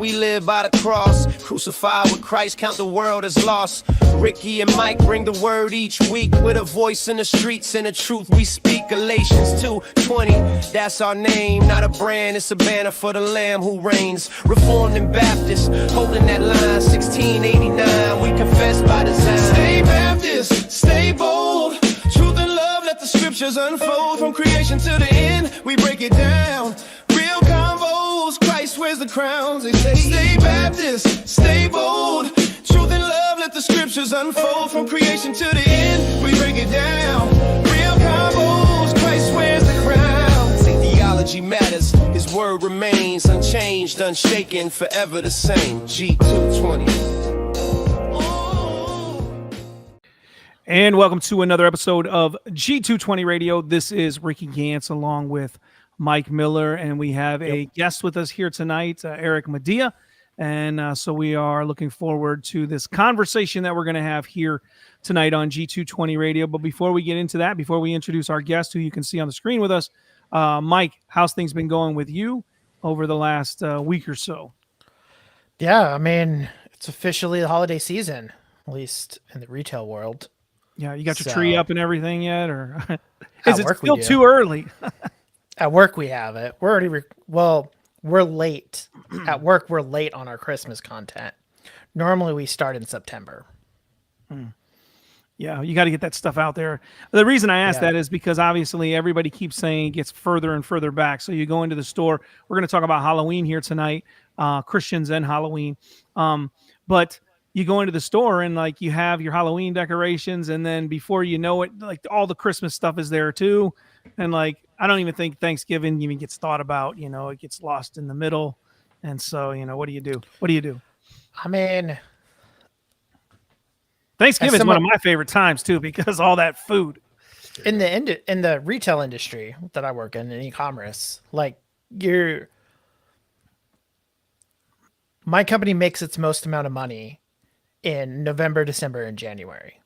we live by the cross. Crucified with Christ, count the world as lost. Ricky and Mike bring the word each week with a voice in the streets and the truth we speak. Galatians 2:20, that's our name. Not a brand, it's a banner for the Lamb who reigns. Reformed and Baptist, holding that line. 1689, we confess by design. Stay Baptist, stay bold. Truth and love, let the scriptures unfold. From creation to the end, we break it down. Real convos, Christ wears the crowns. They say, stay Baptist, stay bold. Truth and love, let the scriptures unfold. From creation to the end, we break it down. Real combos, Christ wears the crown. Say theology matters, his word remains unchanged, unshaken, forever the same. G220. And welcome to another episode of G220 Radio. This is Ricky Gantz along with Mike Miller, and we have a guest with us here tonight, Eric Medea. And so we are looking forward to this conversation that we're going to have here tonight on G220 Radio. But before we get into that, before we introduce our guest who you can see on the screen with us, Mike, how's things been going with you over the last week or so? Yeah, I mean, it's officially the holiday season, at least in the retail world. Yeah, you got your tree up and everything yet, or is it still too early? At work, we have it. We're already we're late. At work, we're late on our Christmas content. Normally, we start in September. Yeah, you got to get that stuff out there. The reason I ask that is because obviously everybody keeps saying it gets further and further back. So you go into the store. We're going to talk about Halloween here tonight, Christians and Halloween. But you go into the store and like you have your Halloween decorations, and then before you know it, like all the Christmas stuff is there too. And like, I don't even think Thanksgiving even gets thought about, it gets lost in the middle. And so, what do you do? I mean, Thanksgiving is one of my favorite times too, because all that food in the retail industry that I work in e-commerce, like my company makes its most amount of money in November, December, and January.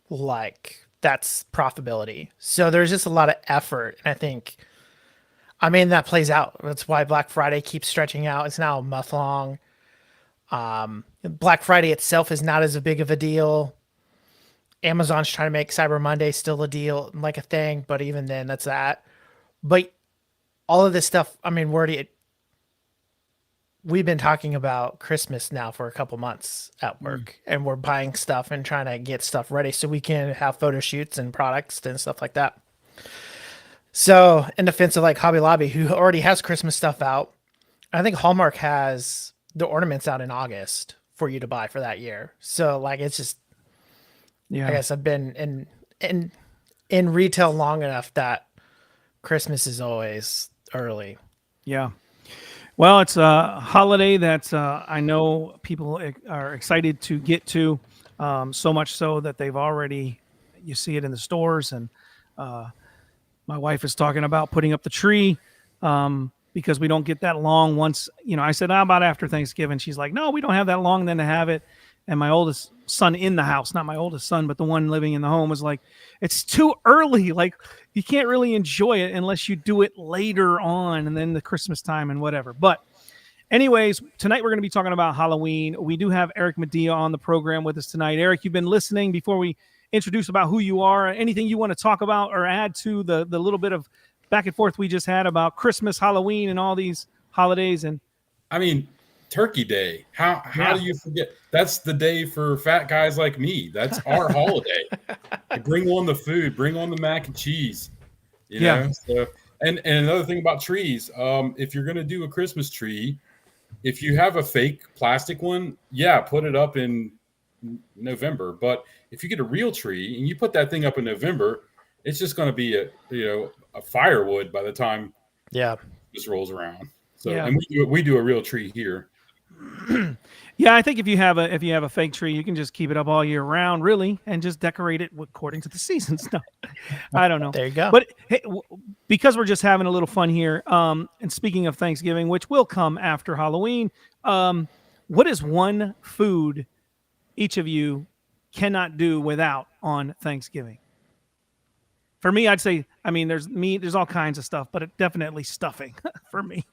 Like, that's profitability. So there's just a lot of effort. And that plays out. That's why Black Friday keeps stretching out. It's now a month long. Black Friday itself is not as big of a deal. Amazon's trying to make Cyber Monday still a deal, like a thing. But even then, that's that. But all of this stuff, I mean, we've been talking about Christmas now for a couple months at work, and we're buying stuff and trying to get stuff ready so we can have photo shoots and products and stuff like that. So in defense of like Hobby Lobby, who already has Christmas stuff out, I think Hallmark has the ornaments out in August for you to buy for that year. So like, it's just, I guess I've been in retail long enough that Christmas is always early. Yeah. Well, it's a holiday that I know people are excited to get to, so much so that you see it in the stores. And my wife is talking about putting up the tree because we don't get that long once, I said, how about after Thanksgiving? She's like, no, we don't have that long then to have it. And my oldest son in the house, not my oldest son, but the one living in the home, was like, it's too early. Like, you can't really enjoy it unless you do it later on and then the Christmas time and whatever. But anyways, tonight we're going to be talking about Halloween. We do have Eric Medea on the program with us tonight. Eric, you've been listening. Before we introduce about who you are, anything you want to talk about or add to the little bit of back and forth we just had about Christmas, Halloween, and all these holidays? And I mean, Turkey Day. How do you forget? That's the day for fat guys like me. That's our holiday. Bring on the food. Bring on the mac and cheese. You know? So, and another thing about trees. If you're gonna do a Christmas tree, if you have a fake plastic one, put it up in November. But if you get a real tree and you put that thing up in November, it's just gonna be a firewood by the time this rolls around. So and we do a real tree here. Yeah, I think if you have a fake tree, you can just keep it up all year round, really, and just decorate it according to the seasons. No, I don't know. There you go. But hey, because we're just having a little fun here, and speaking of Thanksgiving, which will come after Halloween, what is one food each of you cannot do without on Thanksgiving? For me, I'd say, there's meat, there's all kinds of stuff, but definitely stuffing for me.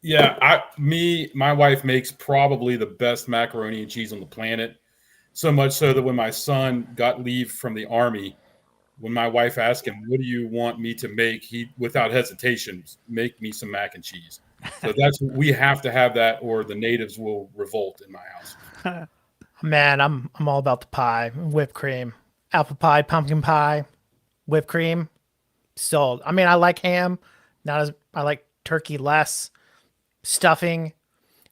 Yeah, my wife makes probably the best macaroni and cheese on the planet. So much so that when my son got leave from the army, when my wife asked him, "What do you want me to make?" he, without hesitation, make me some mac and cheese. So we have to have that, or the natives will revolt in my house. Man, I'm all about the pie, whipped cream, apple pie, pumpkin pie, whipped cream. Sold. I mean, I like ham, not as I like turkey less. Stuffing,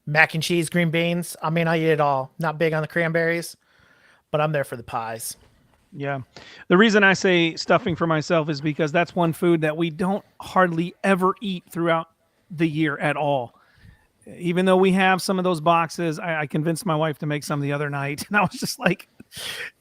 mac and cheese, green beans. I mean, I eat it all. Not big on the cranberries, but I'm there for the pies. Yeah. The reason I say stuffing for myself is because that's one food that we don't hardly ever eat throughout the year at all. Even though we have some of those boxes, I convinced my wife to make some the other night. And I was just like,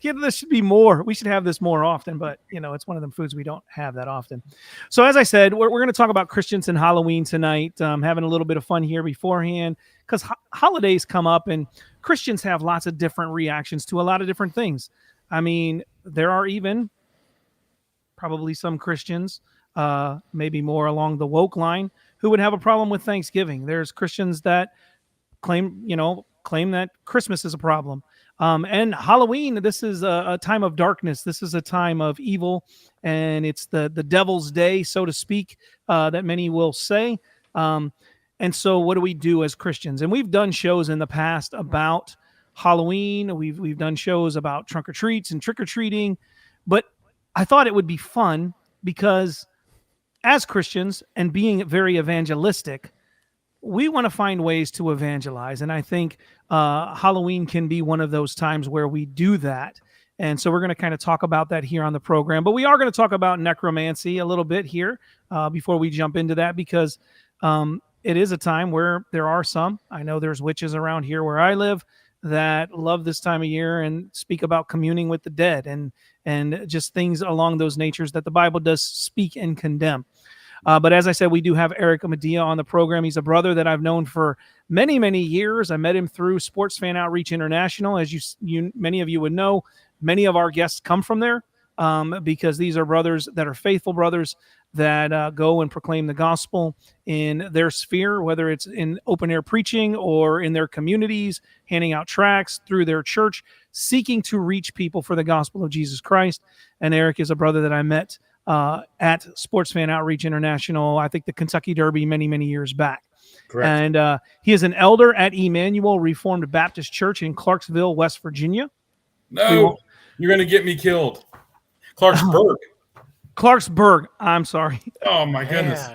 yeah, this should be more. We should have this more often. But, it's one of them foods we don't have that often. So as I said, we're going to talk about Christians and Halloween tonight, having a little bit of fun here beforehand because holidays come up and Christians have lots of different reactions to a lot of different things. I mean, there are even probably some Christians, maybe more along the woke line, who would have a problem with Thanksgiving. There's Christians that claim that Christmas is a problem. And Halloween, this is a time of darkness. This is a time of evil, and it's the devil's day, so to speak, that many will say. And so what do we do as Christians? And we've done shows in the past about Halloween. We've done shows about trunk or treats and trick or treating, but I thought it would be fun because as Christians and being very evangelistic, we want to find ways to evangelize. And I think Halloween can be one of those times where we do that. And so we're going to kind of talk about that here on the program, but we are going to talk about necromancy a little bit here before we jump into that, because it is a time where there are some, I know there's witches around here where I live that love this time of year and speak about communing with the dead and just things along those natures that the Bible does speak and condemn. But as I said, we do have Eric Medea on the program. He's a brother that I've known for many, many years. I met him through Sports Fan Outreach International. As you many of you would know, many of our guests come from there because these are brothers that are faithful brothers that go and proclaim the gospel in their sphere, whether it's in open air preaching or in their communities, handing out tracts through their church, seeking to reach people for the gospel of Jesus Christ. And Eric is a brother that I met at Sports Fan Outreach International, I think the Kentucky Derby many, many years back. Correct. And he is an elder at Emmanuel Reformed Baptist Church in Clarksville, West Virginia. No, you're going to get me killed. Clarksburg. Clarksburg. I'm sorry. Oh my goodness.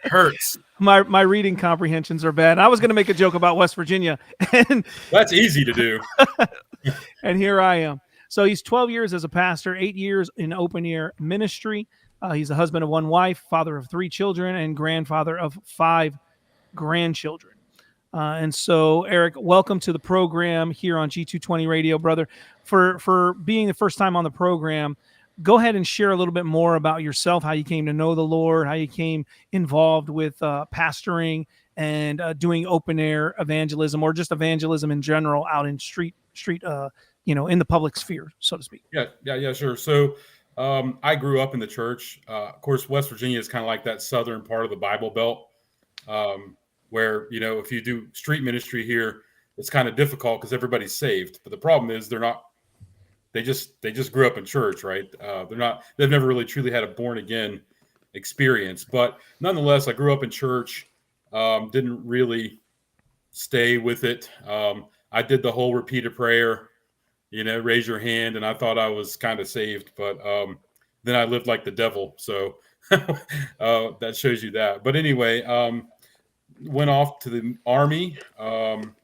Hurts. My reading comprehensions are bad. I was going to make a joke about West Virginia, and that's easy to do. And here I am. So he's 12 years as a pastor, 8 years in open air ministry. He's a husband of one wife, father of 3 children, and grandfather of 5 grandchildren. And so, Eric, welcome to the program here on G220 Radio, brother. For being the first time on the program, go ahead and share a little bit more about yourself, how you came to know the Lord, how you came involved with pastoring and doing open air evangelism, or just evangelism in general out in street, in the public sphere, so to speak. Yeah, sure. So I grew up in the church. Of course, West Virginia is kind of like that southern part of the Bible Belt, where, if you do street ministry here, it's kind of difficult because everybody's saved. But the problem is they just grew up in church, right? They've never really truly had a born again experience. But nonetheless, I grew up in church, didn't really stay with it. I did the whole repeated prayer, raise your hand, and I thought I was kind of saved, but then I lived like the devil. So that shows you that. But anyway, went off to the Army,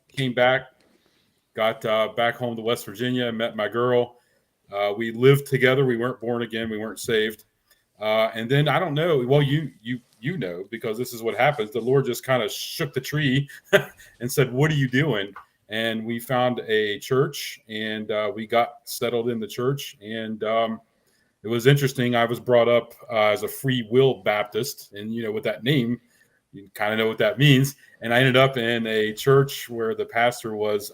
came back, got back home to West Virginia, met my girl. We lived together. We weren't born again. We weren't saved. And then I don't know. Well, you know, because this is what happens. The Lord just kind of shook the tree and said, "What are you doing?" And we found a church, and we got settled in the church. And it was interesting. I was brought up as a Free Will Baptist, and with that name, you kind of know what that means. And I ended up in a church where the pastor was.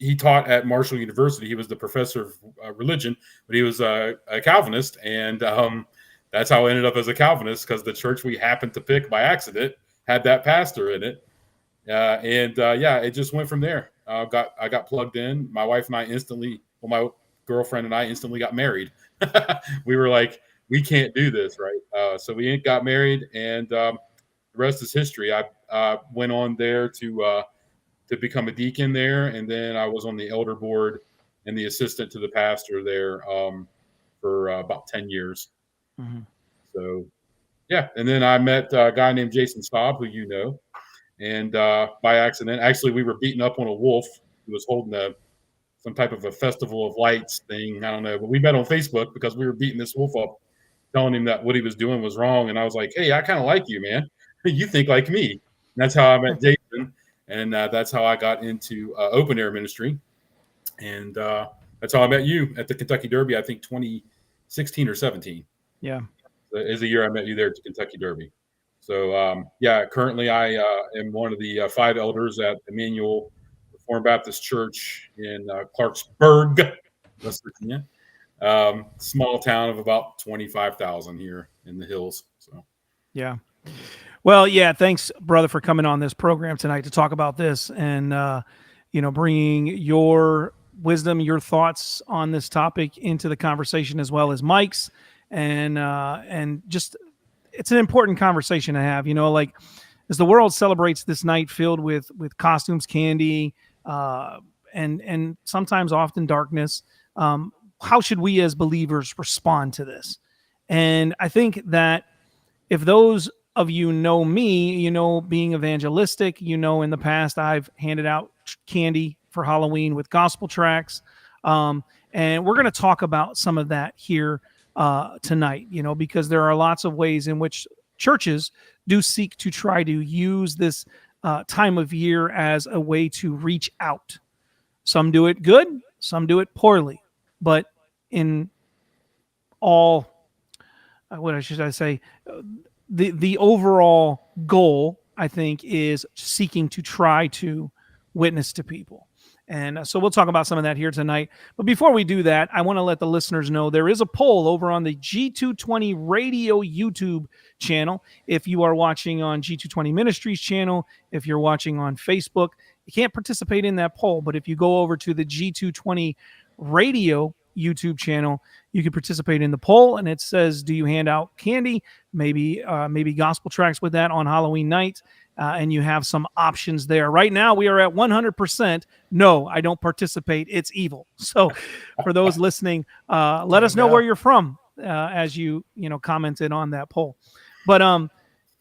He taught at Marshall University. He was the professor of religion, but he was a Calvinist. And that's how I ended up as a Calvinist, because the church we happened to pick by accident had that pastor in it. It just went from there. I got plugged in. My wife and I my girlfriend and I instantly got married. We were like, we can't do this, right? So we got married, and the rest is history. I went on there to become a deacon there, and then I was on the elder board and the assistant to the pastor there for about 10 years. Mm-hmm. So, yeah. And then I met a guy named Jason Staub, who you know, and by accident, actually, we were beating up on a wolf who was holding some type of a festival of lights thing. I don't know, but we met on Facebook because we were beating this wolf up, telling him that what he was doing was wrong. And I was like, hey, I kind of like you, man. You think like me. And that's how I met Jason. And that's how I got into open air ministry. And that's how I met you at the Kentucky Derby, I think 2016 or 17. Yeah. Is the year I met you there at the Kentucky Derby. So, currently I am one of the 5 elders at Emmanuel Reformed Baptist Church in Clarksburg, West Virginia. Small town of about 25,000 here in the hills. So, yeah. Well, yeah. Thanks, brother, for coming on this program tonight to talk about this and, bringing your wisdom, your thoughts on this topic into the conversation, as well as Mike's, and just, it's an important conversation to have, like as the world celebrates this night filled with costumes, candy, and sometimes often darkness. How should we as believers respond to this? And I think that if those of you know me, being evangelistic, in the past I've handed out candy for Halloween with gospel tracts. And we're going to talk about some of that here tonight, because there are lots of ways in which churches do seek to try to use this time of year as a way to reach out. Some do it good, some do it poorly, but in all, what should I say? The overall goal, I think, is seeking to try to witness to people. And so we'll talk about some of that here tonight. But before we do that, I want to let the listeners know there is a poll over on the G220 Radio YouTube channel. If you are watching on G220 Ministries channel, if you're watching on Facebook, you can't participate in that poll. But if you go over to the G220 Radio YouTube channel, you can participate in the poll, and it says, do you hand out candy, maybe gospel tracts with that on Halloween night? And you have some options there. Right now, we are at 100%. No, I don't participate. It's evil. So for those listening, let us know where you're from as you commented on that poll. But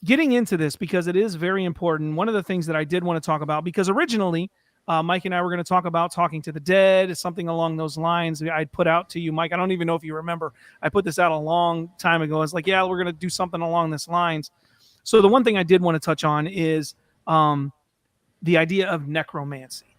getting into this, because it is very important, one of the things that I did want to talk about, because originally Mike and I were going to talk about talking to the dead, something along those lines. I put out to you, Mike. I don't even know if you remember. I put this out a long time ago. It's like, yeah, we're going to do something along this lines. So the one thing I did want to touch on is the idea of necromancy,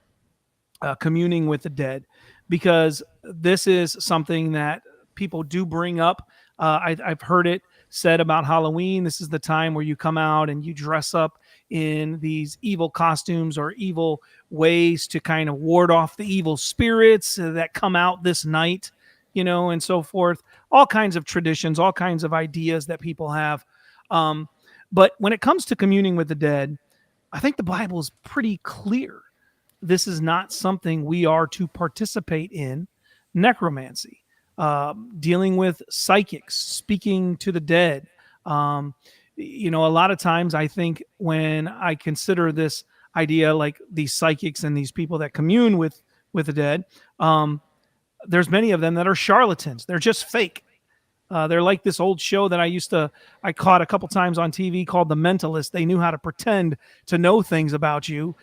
communing with the dead, because this is something that people do bring up. I've heard it said about Halloween. This is the time where you come out and you dress up in these evil costumes or evil ways to kind of ward off the evil spirits that come out this night, and so forth. All kinds of traditions, all kinds of ideas that people have. But when it comes to communing with the dead, I think the Bible is pretty clear. This is not something we are to participate in. Necromancy, dealing with psychics, speaking to the dead. A lot of times I think when I consider this idea, like these psychics and these people that commune with the dead, there's many of them that are charlatans. They're just fake. They're like this old show that I caught a couple times on TV called The Mentalist. They knew how to pretend to know things about you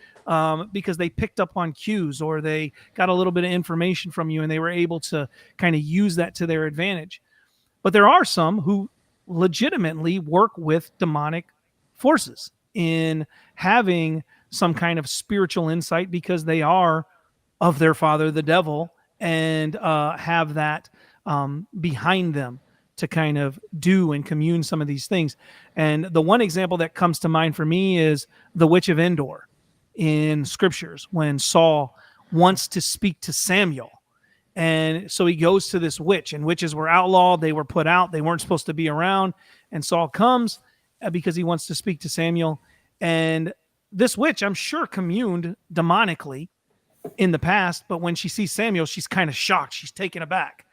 because they picked up on cues, or they got a little bit of information from you and they were able to kind of use that to their advantage. But there are some who legitimately work with demonic forces in having some kind of spiritual insight because they are of their father, the devil, and have that behind them to kind of do and commune some of these things. And the one example that comes to mind for me is the Witch of Endor in scriptures, when Saul wants to speak to Samuel. And so he goes to this witch, and witches were outlawed. They were put out. They weren't supposed to be around. And Saul comes because he wants to speak to Samuel. And this witch, I'm sure, communed demonically in the past, but when she sees Samuel, she's kind of shocked. She's taken aback,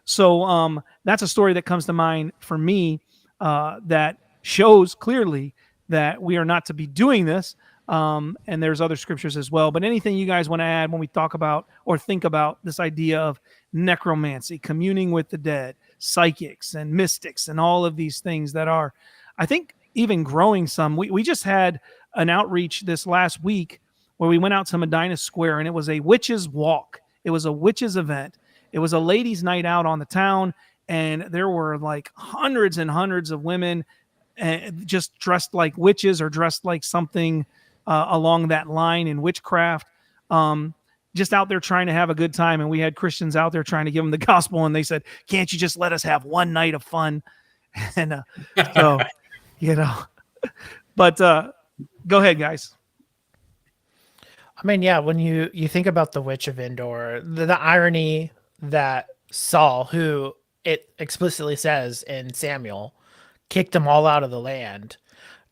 So that's a story that comes to mind for me that shows clearly that we are not to be doing this. And there's other scriptures as well. But anything you guys want to add when we talk about or think about this idea of necromancy, communing with the dead, psychics and mystics, and all of these things that are, I think, even growing some. We just had an outreach this last week where we went out to Medina Square, and it was a witches walk. It was a witches event. It was a ladies' night out on the town, and there were like hundreds and hundreds of women just dressed like witches or dressed like something along that line in witchcraft, just out there trying to have a good time. And we had Christians out there trying to give them the gospel, and they said, "Can't you just let us have one night of fun?" And so, but go ahead, guys. I mean, yeah, when you think about the Witch of Endor, the irony that Saul, who it explicitly says in Samuel, kicked them all out of the land,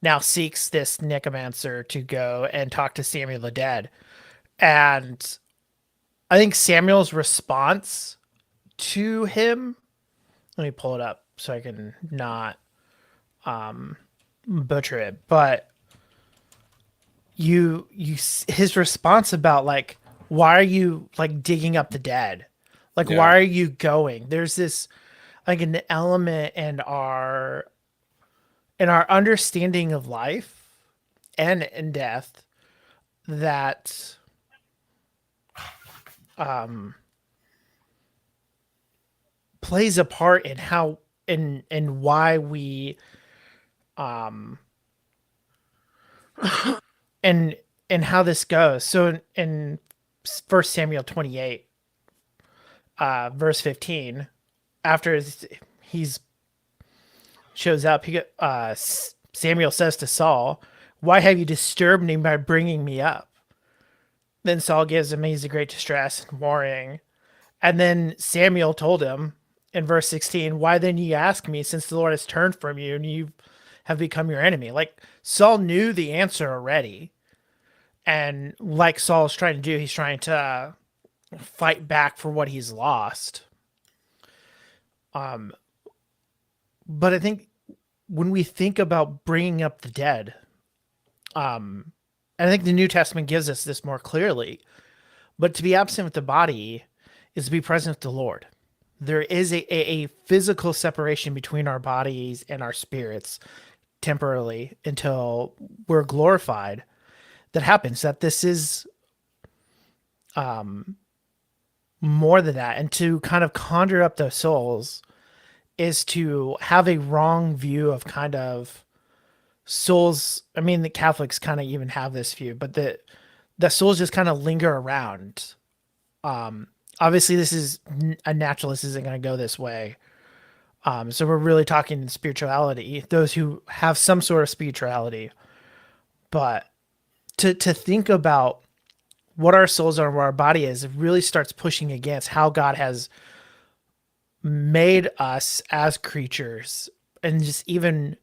now seeks this necromancer to go and talk to Samuel the dead. And I think Samuel's response to him, let me pull it up so I can not butcher it, but his response about like, why are you like digging up the dead? Like, why are you going? There's this like an element in our understanding of life and in death that plays a part in how in why we and how this goes. So in 1 Samuel 28, verse 15, after he's shows up, Samuel says to Saul, "Why have you disturbed me by bringing me up?" Then Saul gives him he's a great distress and worrying. And then Samuel told him in verse 16, "Why then ye ask me, since the Lord has turned from you and you have become your enemy?" Like Saul knew the answer already. And like Saul's trying to do, he's trying to fight back for what he's lost. But I think when we think about bringing up the dead, I think the New Testament gives us this more clearly. But to be absent with the body is to be present with the Lord. There is a physical separation between our bodies and our spirits temporarily until we're glorified. That happens, that this is more than that. And to kind of conjure up those souls is to have a wrong view of kind of souls. I mean, the Catholics kind of even have this view, but the souls just kind of linger around. Obviously, this is a naturalist isn't going to go this way. So we're really talking spirituality, those who have some sort of spirituality. But to think about what our souls are and what our body is, it really starts pushing against how God has made us as creatures and just even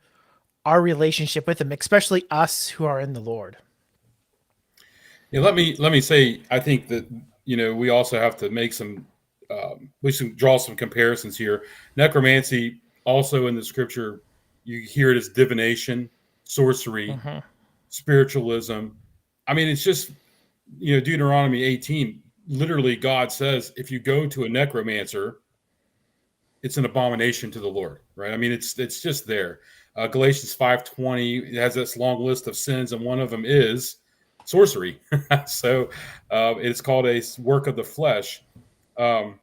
our relationship with him, especially us who are in the Lord. Yeah, let me say, I think that, we also have to make some, we should draw some comparisons here. Necromancy, also in the scripture, you hear it as divination, sorcery, spiritualism. I mean, it's just, Deuteronomy 18, literally God says, if you go to a necromancer, it's an abomination to the Lord, right? I mean, it's just there. Galatians 5:20 has this long list of sins, and one of them is sorcery. So it's called a work of the flesh. And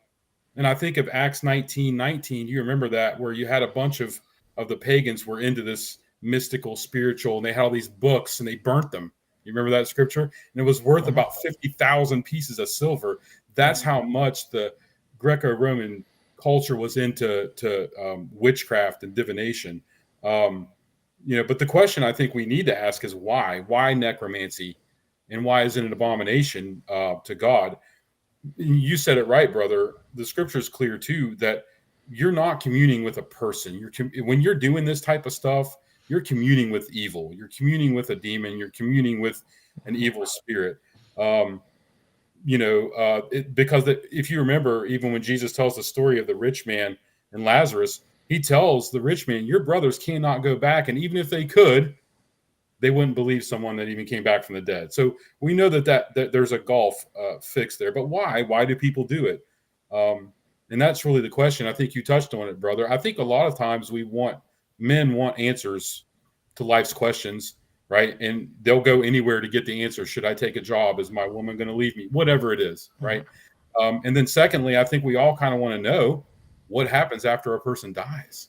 I think of Acts 19:19. You remember that, where you had a bunch of the pagans were into this mystical, spiritual, and they had all these books and they burnt them. You remember that scripture? And it was worth about 50,000 pieces of silver. That's how much the Greco-Roman culture was into witchcraft and divination. But the question I think we need to ask is why? Why necromancy? And why is it an abomination to God? You said it right, brother. The scripture is clear too that you're not communing with a person. When you're doing this type of stuff, you're communing with evil. You're communing with a demon. You're communing with an evil spirit. Because if you remember, even when Jesus tells the story of the rich man and Lazarus, he tells the rich man, your brothers cannot go back. And even if they could, they wouldn't believe someone that even came back from the dead. So we know that there's a gulf fix there. But why? Why do people do it? And that's really the question. I think you touched on it, brother. I think a lot of times men want answers to life's questions, right? And they'll go anywhere to get the answer. Should I take a job? Is my woman going to leave me? Whatever it is, right? And then secondly, I think we all kind of want to know what happens after a person dies.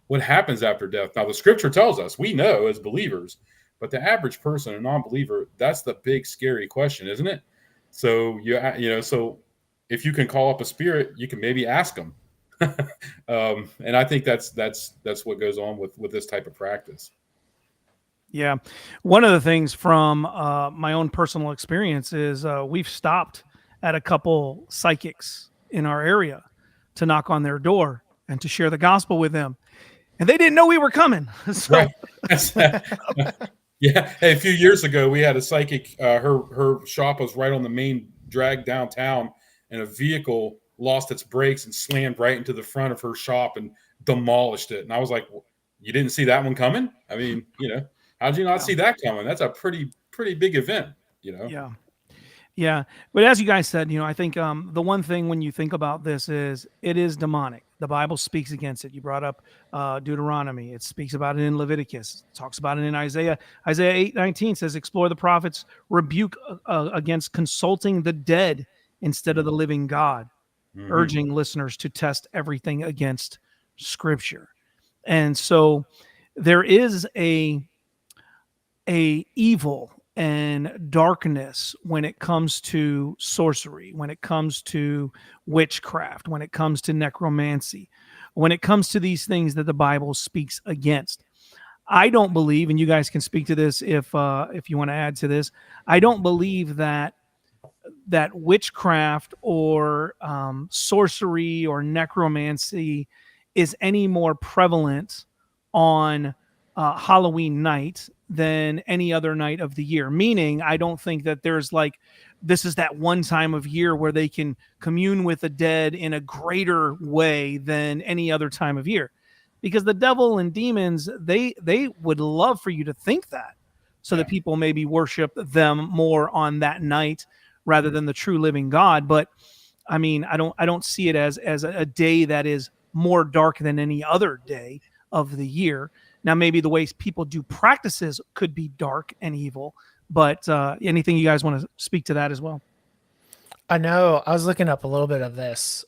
What happens after death? Now, the scripture tells us, we know as believers, but the average person, a non-believer, that's the big, scary question, isn't it? So, so if you can call up a spirit, you can maybe ask them. And I think that's what goes on with this type of practice. Yeah. One of the things from my own personal experience is we've stopped at a couple psychics in our area to knock on their door and to share the gospel with them. And they didn't know we were coming. So. Right. Yeah. Hey, a few years ago, we had a psychic. Her shop was right on the main drag downtown, and a vehicle lost its brakes and slammed right into the front of her shop and demolished it. And I was like, you didn't see that one coming? I mean, how did you not see that coming? That's a pretty big event, Yeah. Yeah. But as you guys said, I think the one thing when you think about this is it is demonic. The Bible speaks against it. You brought up Deuteronomy. It speaks about it in Leviticus. It talks about it in Isaiah. Isaiah 8:19 says, explore the prophets, rebuke against consulting the dead instead of the living God, urging listeners to test everything against Scripture. And so there is a evil and darkness when it comes to sorcery, when it comes to witchcraft, when it comes to necromancy, when it comes to these things that the Bible speaks against. I don't believe, and you guys can speak to this if you want to add to this, I don't believe that witchcraft or sorcery or necromancy is any more prevalent on Halloween night than any other night of the year. Meaning, I don't think that there's this is that one time of year where they can commune with the dead in a greater way than any other time of year. Because the devil and demons, they would love for you to think that, so that people maybe worship them more on that night rather than the true living God. But I mean, I don't see it as a day that is more dark than any other day of the year. Now, maybe the ways people do practices could be dark and evil, but anything you guys want to speak to that as well? I know. I was looking up a little bit of this.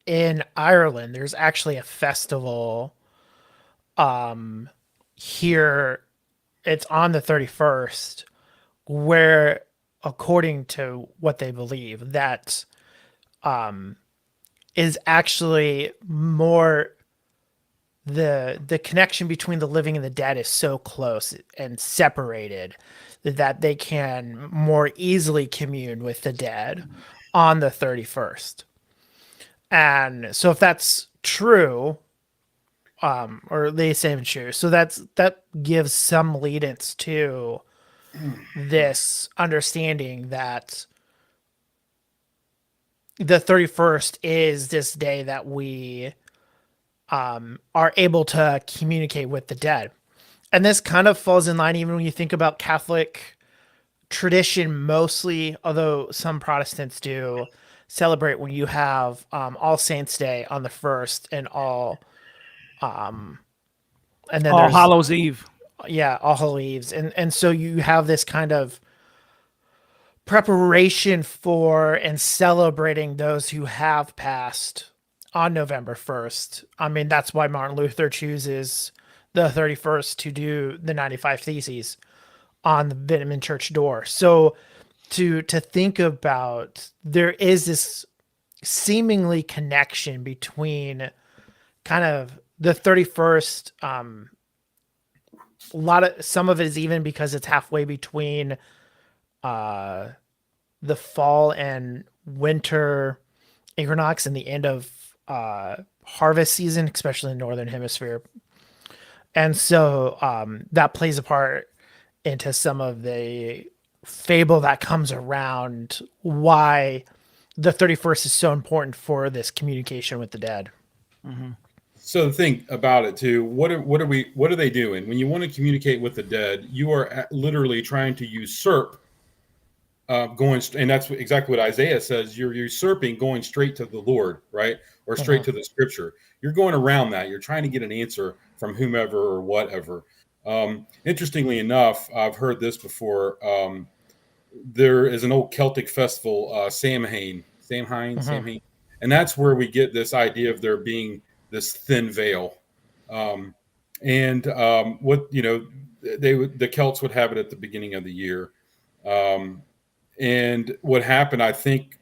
In Ireland, there's actually a festival here. It's on the 31st, where, according to what they believe, that is actually more the connection between the living and the dead is so close and separated that they can more easily commune with the dead on the 31st. And so if that's true, or they say it's true, so that gives some leadance to this understanding that the 31st is this day that we are able to communicate with the dead. And this kind of falls in line even when you think about Catholic tradition mostly, although some Protestants do celebrate when you have All Saints Day on the 1st and All Hallows Eve. Yeah, All Hallows Eves. And so you have this kind of preparation for and celebrating those who have passed on November 1st. I mean, that's why Martin Luther chooses the 31st to do the 95 Theses on the Vitamin Church door. So to think about, there is this seemingly connection between kind of the 31st. Some of it is even because it's halfway between the fall and winter equinox and the end of harvest season, especially in the northern hemisphere. And so that plays a part into some of the fable that comes around why the 31st is so important for this communication with the dead. So the thing about it too, what are they doing when you want to communicate with the dead? You are literally trying to usurp and that's exactly what Isaiah says. You're usurping going straight to the Lord, right? Or straight to the scripture. You're going around that. You're trying to get an answer from whomever or whatever. Interestingly enough, I've heard this before. There is an old Celtic festival, Samhain, and that's where we get this idea of there being this thin veil. What the Celts would have it at the beginning of the year. And what happened, I think,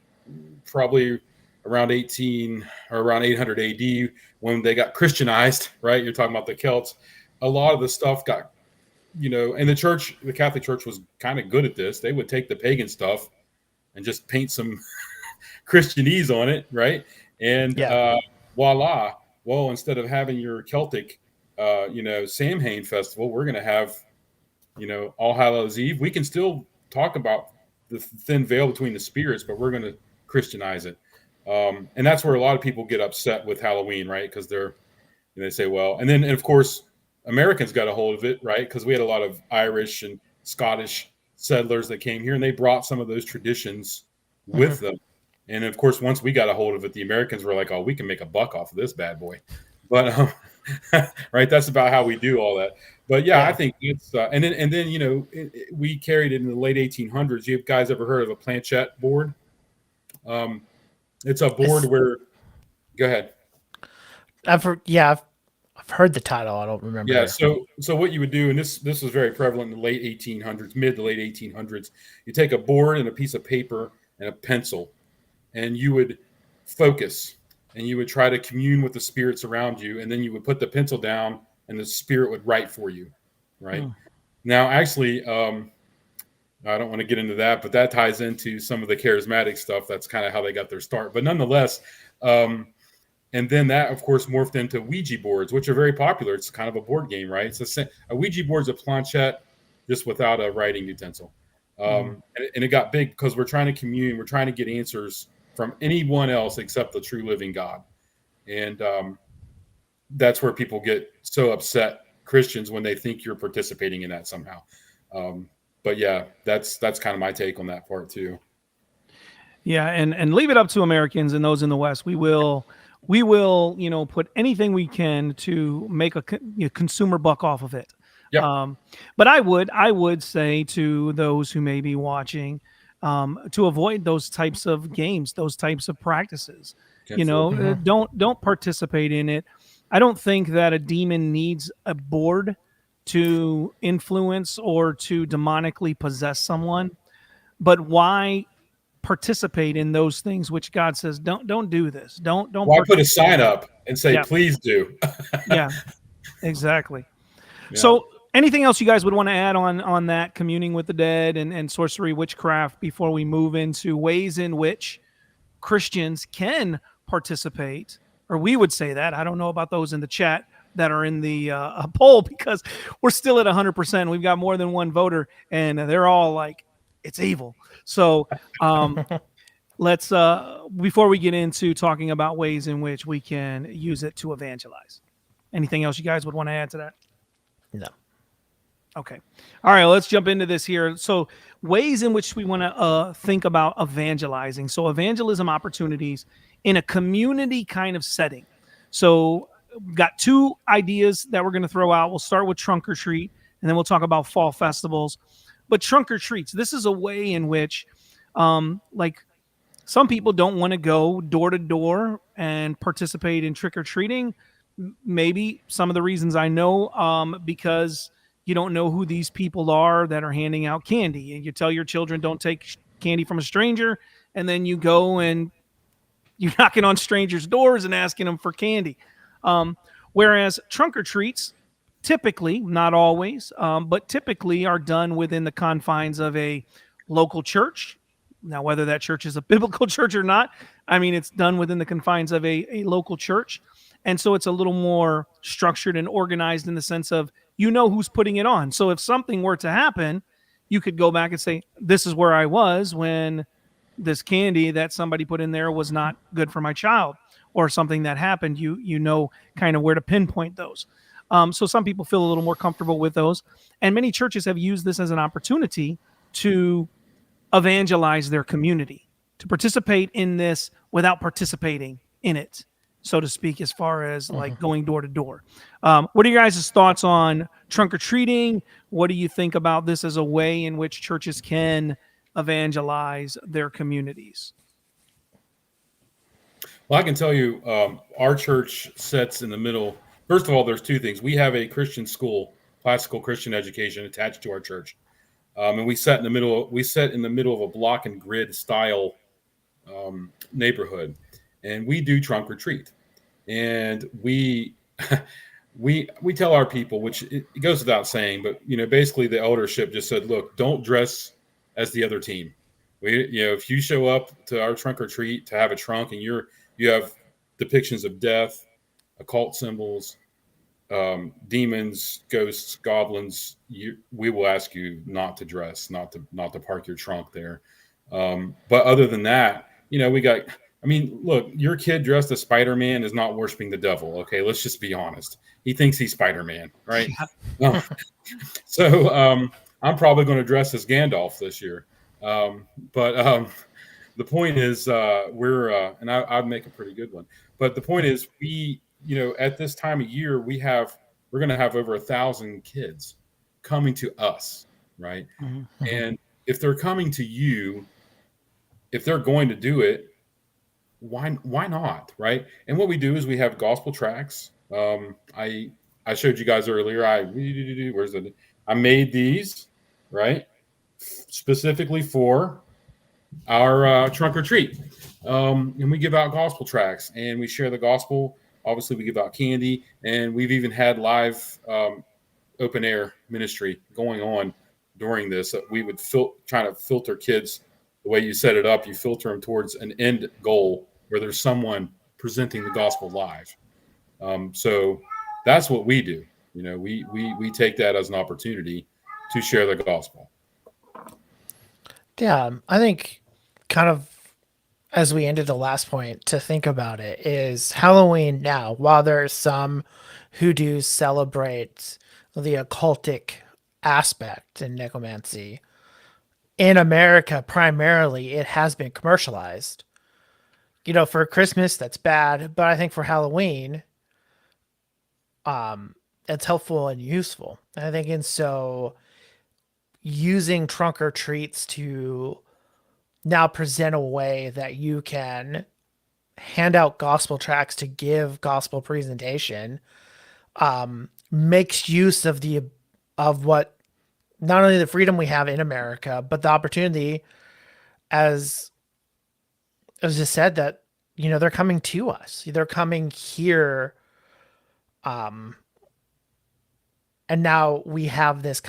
probably around 800 AD, when they got Christianized, right? You're talking about the Celts. A lot of the stuff got, and the Catholic Church was kind of good at this. They would take the pagan stuff and just paint some Christianese on it, right? And voila. Well, instead of having your Celtic, Samhain festival, we're going to have, All Hallows Eve. We can still talk about the thin veil between the spirits, but we're going to Christianize it. And that's where a lot of people get upset with Halloween, right? Because they say, well, and of course, Americans got a hold of it, right? Because we had a lot of Irish and Scottish settlers that came here, and they brought some of those traditions with them. And of course, once we got a hold of it, the Americans were like, oh, we can make a buck off of this bad boy. But, right, that's about how we do all that. But yeah. I think it's, and then we carried it in the late 1800s. You guys ever heard of a planchette board? It's a board where, go ahead. I've heard the title. I don't remember. Yeah. So what you would do, and this was very prevalent in the late 1800s, mid to late 1800s, you take a board and a piece of paper and a pencil, and you would focus, and you would try to commune with the spirits around you, and then you would put the pencil down, and the spirit would write for you, right? Now, actually, I don't want to get into that, but that ties into some of the charismatic stuff. That's kind of how they got their start. But nonetheless, and then that, of course, morphed into Ouija boards, which are very popular. It's kind of a board game, right? It's a Ouija board's a planchette, just without a writing utensil. And it got big because we're trying to commune. We're trying to get answers from anyone else except the true living God. And that's where people get so upset, Christians, when they think you're participating in that somehow. But yeah, that's kind of my take on that part too. Yeah, and leave it up to Americans and those in the West. We will, put anything we can to make a consumer buck off of it. Yep. But I would say to those who may be watching, to avoid those types of games, those types of practices. Don't participate in it. I don't think that a demon needs a board to influence or to demonically possess someone. But why participate in those things which God says don't do this? Don't. Why put a sign up and say please do? Yeah, exactly. Yeah. So anything else you guys would want to add on that communing with the dead and sorcery, witchcraft, before we move into ways in which Christians can participate? Or we would say that. I don't know about those in the chat that are in the poll, because we're still at 100%. We've got more than one voter, and they're all like, it's evil. So let's, before we get into talking about ways in which we can use it to evangelize, anything else you guys would want to add to that? No. Okay. All right, let's jump into this here. So ways in which we want to think about evangelizing. So evangelism opportunities in a community kind of setting. So we've got two ideas that we're going to throw out. We'll start with trunk or treat, and then we'll talk about fall festivals. But trunk or treats, this is a way in which, like, some people don't want to go door to door and participate in trick or treating. Maybe some of the reasons I know, because you don't know who these people are that are handing out candy. And you tell your children don't take candy from a stranger, and then you go and you're knocking on strangers' doors and asking them for candy. Whereas trunk or treats, typically, not always, but typically are done within the confines of a local church, Now, whether that church is a biblical church or not, I mean, it's done within the confines of a local church. And so it's a little more structured and organized in the sense of, who's putting it on. So if something were to happen, you could go back and say, this is where I was when this candy that somebody put in there was not good for my child, or something that happened. You know kind of where to pinpoint those. So some people feel a little more comfortable with those. And many churches have used this as an opportunity to evangelize their community, to participate in this without participating in it, so to speak, as far as like going door to door. What are your guys' thoughts on trunk or treating? What do you think about this as a way in which churches can evangelize their communities? Well, I can tell you, our church sits in the middle. First of all, there's two things. We have a Christian school, classical Christian education, attached to our church. And we sat in the middle of a block and grid style neighborhood, and we do trunk or treat. And we tell our people, which it goes without saying, but basically the eldership just said, look, don't dress as the other team. If you show up to our trunk or treat to have a trunk and you have depictions of death, occult symbols, demons, ghosts, goblins, we will ask you not to dress, not to park your trunk there. But other than that, look, your kid dressed as Spider-Man is not worshiping the devil. Okay, let's just be honest. He thinks he's Spider-Man, right? Yeah. So I'm probably going to dress as Gandalf this year. But the point is, and I'd make a pretty good one. But the point is, at this time of year, we're going to have over 1,000 kids coming to us, right? Mm-hmm. And if they're coming to you, if they're going to do it, why not, right? And what we do is we have gospel tracts. I showed you guys earlier. I made these, right, specifically for our trunk or treat. And we give out gospel tracts and we share the gospel. Obviously, we give out candy, and we've even had live open air ministry going on during this. We would try to filter kids the way you set it up. You filter them towards an end goal where there's someone presenting the gospel live. So that's what we do. We take that as an opportunity to share the gospel. Yeah, I think kind of as we ended the last point to think about it is Halloween now, while there are some who do celebrate the occultic aspect in necromancy, in America, primarily, it has been commercialized. For Christmas, that's bad, but I think for Halloween, it's helpful and useful. I think, and so using trunk or treats to now present a way that you can hand out gospel tracts to give gospel presentation, makes use of what not only the freedom we have in America, but the opportunity, as just said, that they're coming to us, they're coming here, and now we have this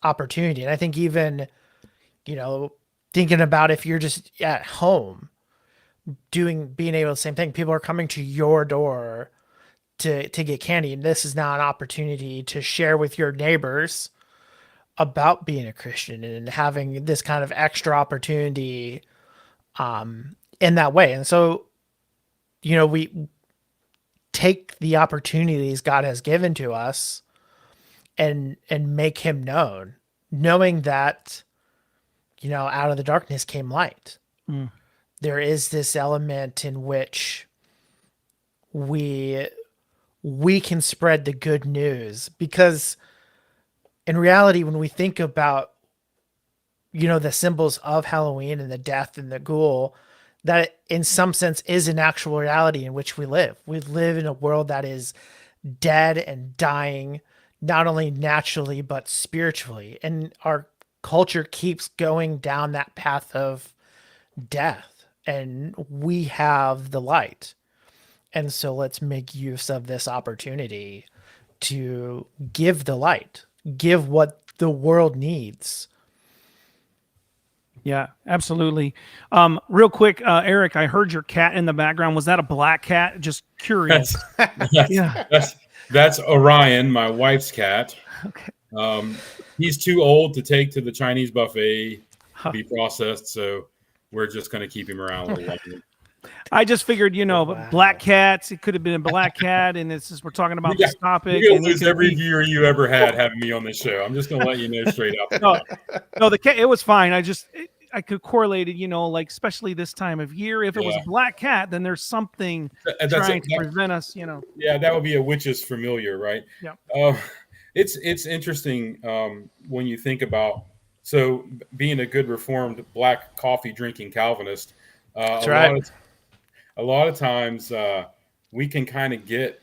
opportunity. And I think even thinking about if you're just at home being able to same thing, people are coming to your door to get candy. And this is now an opportunity to share with your neighbors about being a Christian and having this kind of extra opportunity in that way. And so, we take the opportunities God has given to us and make him known, knowing that, out of the darkness came light. Mm. There is this element in which we can spread the good news, because in reality, when we think about, the symbols of Halloween and the death and the ghoul, that in some sense is an actual reality in which we live. We live in a world that is dead and dying, not only naturally, but spiritually. And our culture keeps going down that path of death, and we have the light. And so let's make use of this opportunity to give the light, give what the world needs. Yeah, absolutely. Real quick, Eric, I heard your cat in the background. Was that a black cat? Just curious. That's, Yeah. that's Orion, my wife's cat. Okay. He's too old to take to the Chinese buffet to be processed, so we're just going to keep him around a little longer. I just figured, Wow. black cats. It could have been a black cat, and it's just we're talking about this topic. You're and gonna it lose could every be- viewer you ever had having me on this show. I'm just gonna let you know straight up. No, the cat. It was fine. I could correlate it. Like especially this time of year. If it was Yeah. a black cat, then there's something That's trying to prevent us. Yeah, that would be a witch's familiar, right? Yeah. It's interesting when you think about being a good Reformed black coffee drinking Calvinist. That's right. A lot of times we can kind of get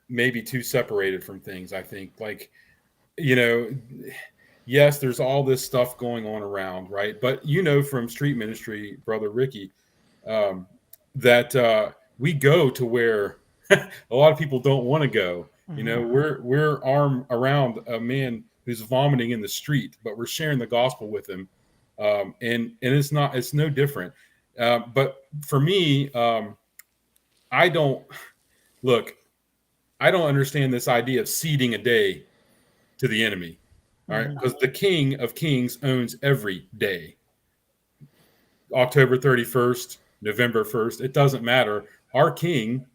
maybe too separated from things. I think, like, yes, there's all this stuff going on around, right? But from street ministry, Brother Ricky, that we go to where a lot of people don't want to go. We're armed around a man who's vomiting in the street, but we're sharing the gospel with him, and it's no different. But for me, I don't understand this idea of ceding a day to the enemy. All right, because the King of Kings owns every day. October 31st, November 1st, it doesn't matter. Our King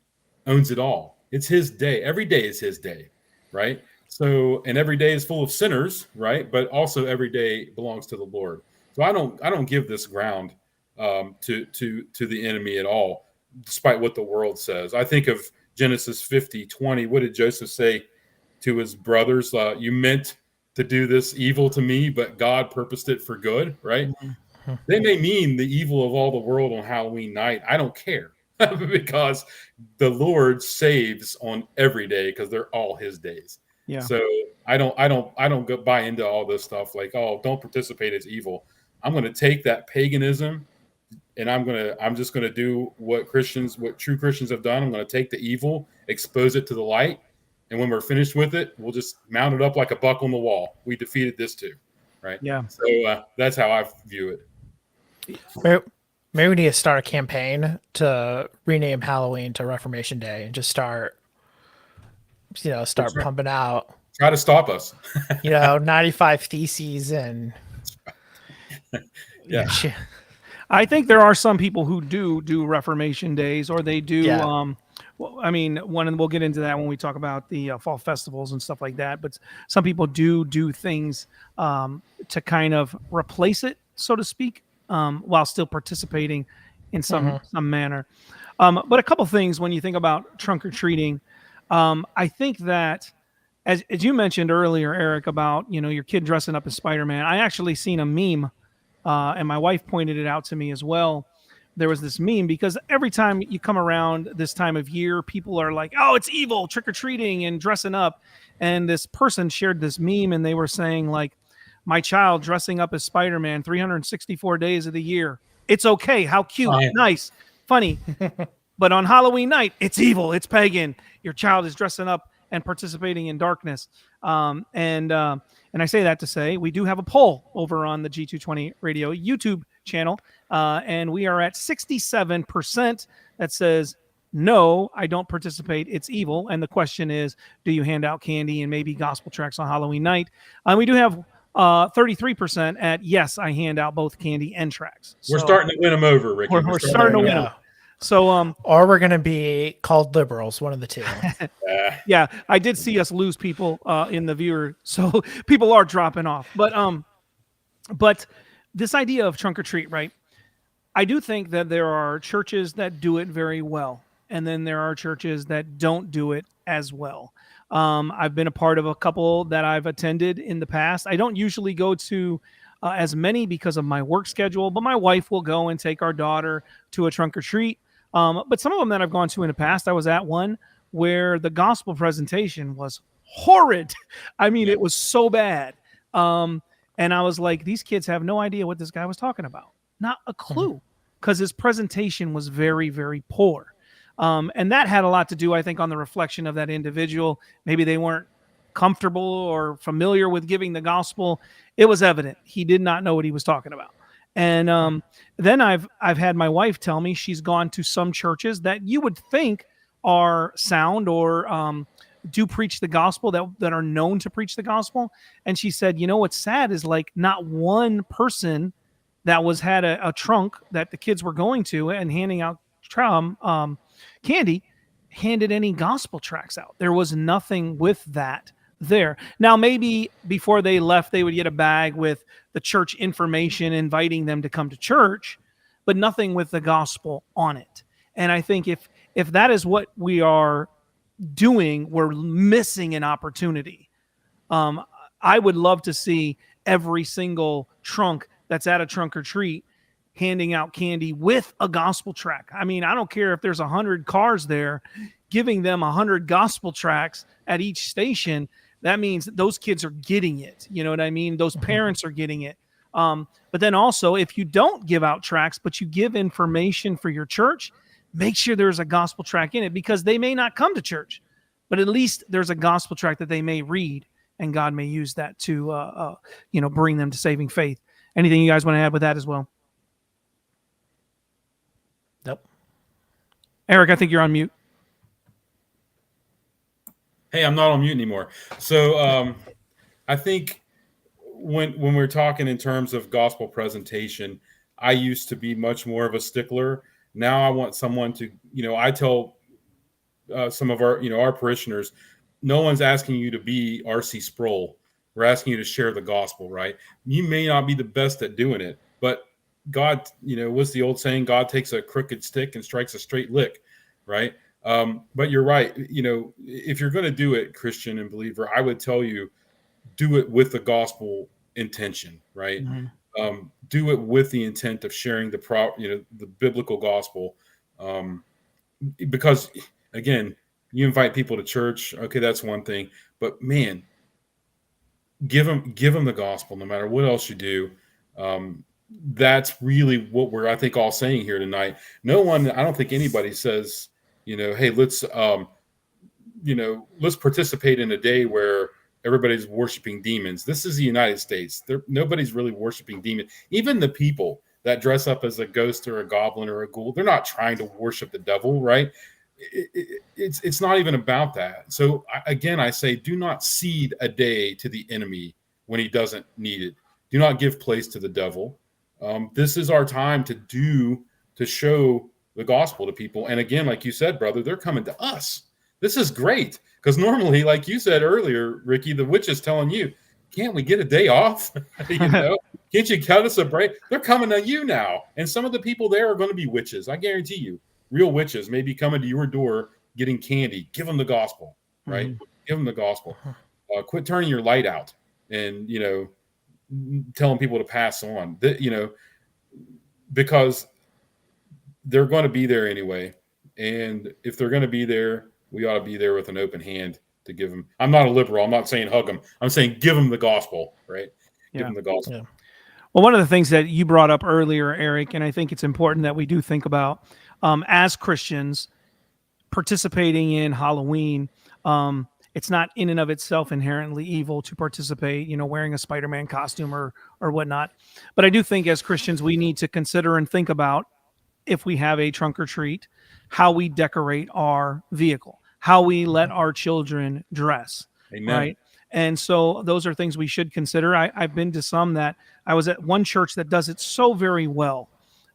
owns it all. It's his day. Every day is his day, right? So, and every day is full of sinners, right? But also every day belongs to the Lord. So I don't give this ground to the enemy at all, despite what the world says. I think of Genesis 50:20. What did Joseph say to his brothers? You meant to do this evil to me, but God purposed it for good, right? Mm-hmm. They may mean the evil of all the world on Halloween night. I don't care because the Lord saves on every day because they're all his days. Yeah. So I don't go buy into all this stuff like, oh, don't participate, it's evil. I'm going to take that paganism and I'm just going to do what true Christians have done. I'm going to take the evil, expose it to the light. And when we're finished with it, we'll just mount it up like a buck on the wall. We defeated this too, right? Yeah. So that's how I view it. Maybe we need to start a campaign to rename Halloween to Reformation Day and just start pumping out, Try to stop us. 95 theses and Yeah. shit. I think there are some people who do Reformation days, or they do. Yeah. We'll get into that when we talk about the fall festivals and stuff like that. But some people do things to kind of replace it, so to speak, while still participating in some manner. But a couple things when you think about trunk or treating, I think that as you mentioned earlier, Eric, about your kid dressing up as Spider-Man. I actually seen a meme, and my wife pointed it out to me as well. There was this meme because every time you come around this time of year, people are like, oh, it's evil, trick-or-treating and dressing up. And this person shared this meme and they were saying, like, my child dressing up as Spider-Man 364 days of the year. It's okay. How cute. Nice. Funny. But on Halloween night, it's evil. It's pagan. Your child is dressing up and participating in darkness. And I say that to say we do have a poll over on the G220 Radio YouTube channel. And we are at 67% that says, no, I don't participate. It's evil. And the question is, do you hand out candy and maybe gospel tracts on Halloween night? We do have 33% at yes, I hand out both candy and tracts. We're starting to win them over, Ricky. We're starting to win them. So, or we're going to be called liberals, one of the two. Yeah, I did see us lose people in the viewer, so people are dropping off. But this idea of trunk or treat, right? I do think that there are churches that do it very well, and then there are churches that don't do it as well. I've been a part of a couple that I've attended in the past. I don't usually go to as many because of my work schedule, but my wife will go and take our daughter to a trunk or treat. But some of them that I've gone to in the past, I was at one where the gospel presentation was horrid. I mean, it was so bad. And I was like, these kids have no idea what this guy was talking about. Not a clue, because his presentation was very, very poor. And that had a lot to do, I think, on the reflection of that individual. Maybe they weren't comfortable or familiar with giving the gospel. It was evident he did not know what he was talking about. And then I've had my wife tell me she's gone to some churches that you would think are sound or do preach the gospel, that are known to preach the gospel. And she said, what's sad is like not one person that had a trunk that the kids were going to and handing out candy handed any gospel tracts out. There was nothing with that there. Now, maybe before they left, they would get a bag with the church information, inviting them to come to church, but nothing with the gospel on it. And I think if that is what we are doing, we're missing an opportunity. I would love to see every single trunk that's at a trunk or treat handing out candy with a gospel tract. I mean, I don't care if there's 100 cars there, giving them 100 gospel tracts at each station. That means those kids are getting it. You know what I mean? Those parents are getting it. But then also, if you don't give out tracts, but you give information for your church, make sure there's a gospel tract in it, because they may not come to church, but at least there's a gospel tract that they may read, and God may use that to, bring them to saving faith. Anything you guys want to add with that as well? Nope. Eric, I think you're on mute. Hey, I'm not on mute anymore. So I think when we're talking in terms of gospel presentation, I used to be much more of a stickler. Now I want someone to, I tell some of our parishioners, no one's asking you to be R.C. Sproul. We're asking you to share the gospel, right? You may not be the best at doing it, but God, what's the old saying? God takes a crooked stick and strikes a straight lick, right? But you're right. If you're going to do it, Christian and believer, I would tell you, do it with the gospel intention, right? Mm-hmm. Do it with the intent of sharing the biblical gospel. Because again, you invite people to church. Okay, that's one thing, but man, give them the gospel, no matter what else you do. That's really what we're, I think, all saying here tonight. I don't think anybody says, hey, let's participate in a day where everybody's worshiping demons. This is the United States. Nobody's really worshiping demons. Even the people that dress up as a ghost or a goblin or a ghoul, they're not trying to worship the devil, right? It's not even about that. So again, I say, do not cede a day to the enemy when he doesn't need it. Do not give place to the devil. This is our time to show the gospel to people. And again, like you said, brother, they're coming to us. This is great, because normally, like you said earlier, Ricky, the witch is telling you, can't we get a day off? Can't you cut us a break? They're coming to you now. And some of the people there are going to be witches. I guarantee you, real witches may be coming to your door getting candy. Give them the gospel, right? Mm-hmm. Give them the gospel. Quit turning your light out and, telling people to pass on, because they're going to be there anyway. And if they're going to be there, we ought to be there with an open hand to give them. I'm not a liberal. I'm not saying hug them. I'm saying give them the gospel, right? Give them the gospel. Yeah. Well, one of the things that you brought up earlier, Eric, and I think it's important that we do think about as Christians participating in Halloween, it's not in and of itself inherently evil to participate, wearing a Spider-Man costume or whatnot. But I do think as Christians, we need to consider and think about, if we have a trunk or treat, how we decorate our vehicle, how we let our children dress. Amen. Right? And so those are things we should consider. I've been to some that I was at one church that does it so very well,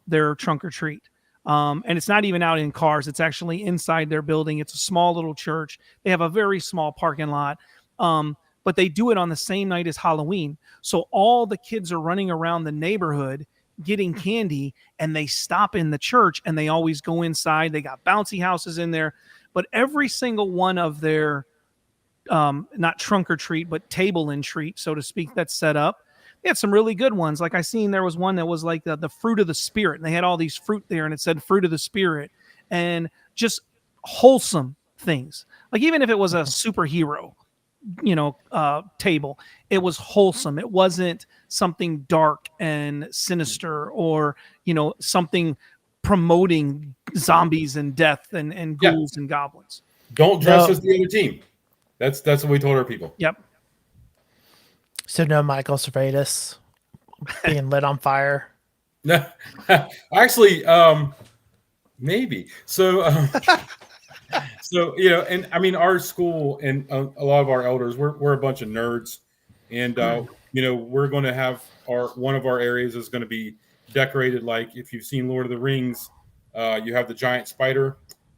their trunk or treat. And it's not even out in cars. It's actually inside their building. It's a small little church. They have a very small parking lot. But they do it on the same night as Halloween. So all the kids are running around the neighborhood getting candy, and they stop in the church and they always go inside. They got bouncy houses in there, but every single one of their, not trunk or treat, but table and treat, so to speak, that's set up. They had some really good ones. Like I seen there was one that was like the fruit of the spirit, and they had all these fruit there and it said fruit of the spirit, and just wholesome things. Like even if it was a superhero, table, it was wholesome. It wasn't something dark and sinister or, something promoting zombies and death and ghouls and goblins. Don't dress as the other team. That's what we told our people. Yep. So no Michael Servetus being lit on fire. No, actually, maybe. So, so and I mean, our school and a lot of our elders, we're a bunch of nerds, and we're going to have one of our areas is going to be decorated like if you've seen Lord of the Rings, you have the giant spider,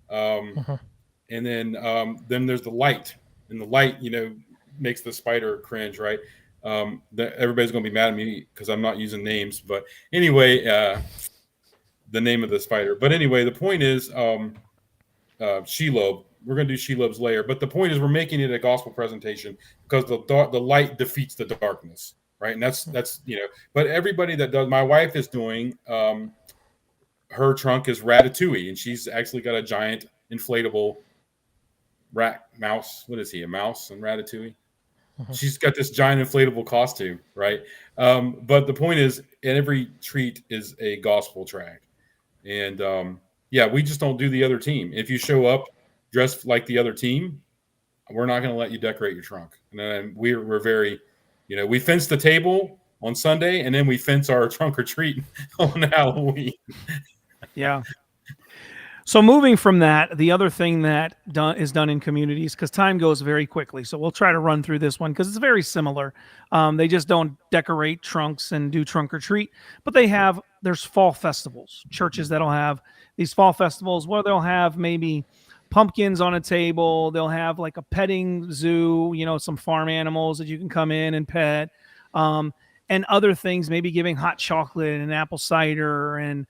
um, Mhm. and then there's the light, and the light makes the spider cringe, right? Everybody's going to be mad at me because I'm not using names, but anyway, the name of the spider. But anyway, the point is Shelob. We're going to do Shelob's lair, but the point is we're making it a gospel presentation because the light defeats the darkness, right? And that's But everybody that does, my wife is doing her trunk is Ratatouille, and she's actually got a giant inflatable rat mouse. What is he? A mouse in Ratatouille? Mhm. She's got this giant inflatable costume, right? But the point is, every treat is a gospel track, and yeah, we just don't do the other team. If you show up dressed like the other team, we're not going to let you decorate your trunk. And then we're very, we fence the table on Sunday, and then we fence our trunk or treat on Halloween. Yeah. So moving from that, the other thing that is done in communities, because time goes very quickly, so we'll try to run through this one because it's very similar. They just don't decorate trunks and do trunk or treat, but there's fall festivals. Churches that'll have these fall festivals where they'll have maybe pumpkins on a table. They'll have like a petting zoo, some farm animals that you can come in and pet, and other things, maybe giving hot chocolate and apple cider and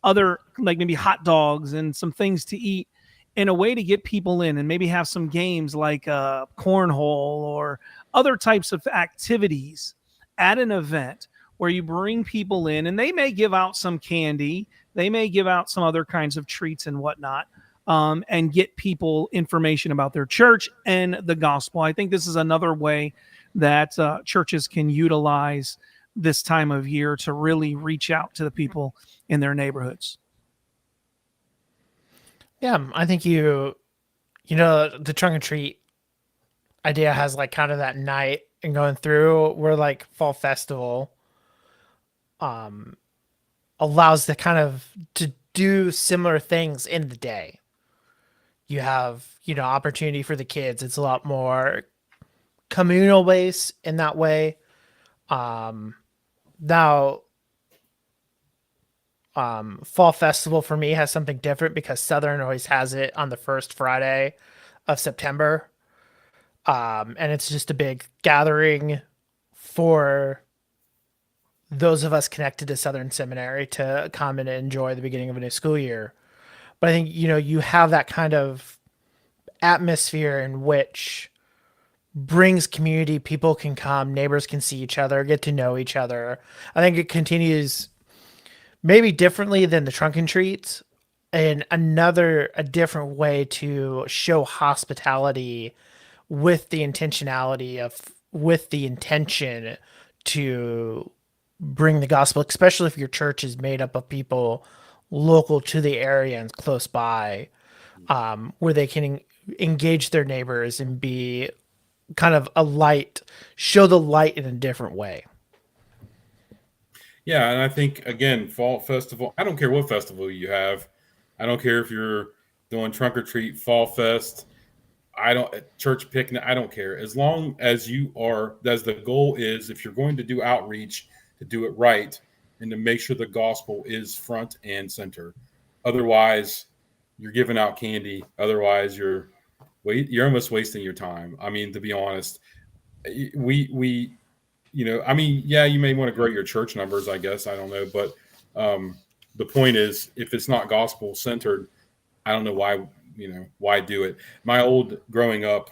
other like maybe hot dogs and some things to eat in a way to get people in, and maybe have some games like cornhole or other types of activities at an event where you bring people in, and they may give out some candy, they may give out some other kinds of treats and whatnot, and get people information about their church and the gospel. I think this is another way that churches can utilize this time of year to really reach out to the people in their neighborhoods. Yeah, I think the trunk and treat idea has like kind of that night and going through where like fall festival allows the kind of to do similar things in the day. You have, opportunity for the kids. It's a lot more communal based in that way. Now, fall festival for me has something different because Southern always has it on the first Friday of September. And it's just a big gathering for those of us connected to Southern Seminary to come and enjoy the beginning of a new school year. But I think, you have that kind of atmosphere in which brings community. People can come, neighbors can see each other, get to know each other. I think it continues maybe differently than the trunk and treats, and a different way to show hospitality with the intention to bring the gospel, especially if your church is made up of people local to the area and close by, where they can engage their neighbors and be kind of show the light in a different way. Yeah, and I think again, fall festival. I don't care what festival you have. I don't care if you're doing trunk or treat, fall fest. Church picnic. I don't care as long as the goal is, if you're going to do outreach, to do it right and to make sure the gospel is front and center. Otherwise, you're giving out candy. Otherwise, you're almost wasting your time. I mean, to be honest, yeah, you may want to grow your church numbers, I guess. I don't know. But the point is, if it's not gospel centered, I don't know why do it. Growing up,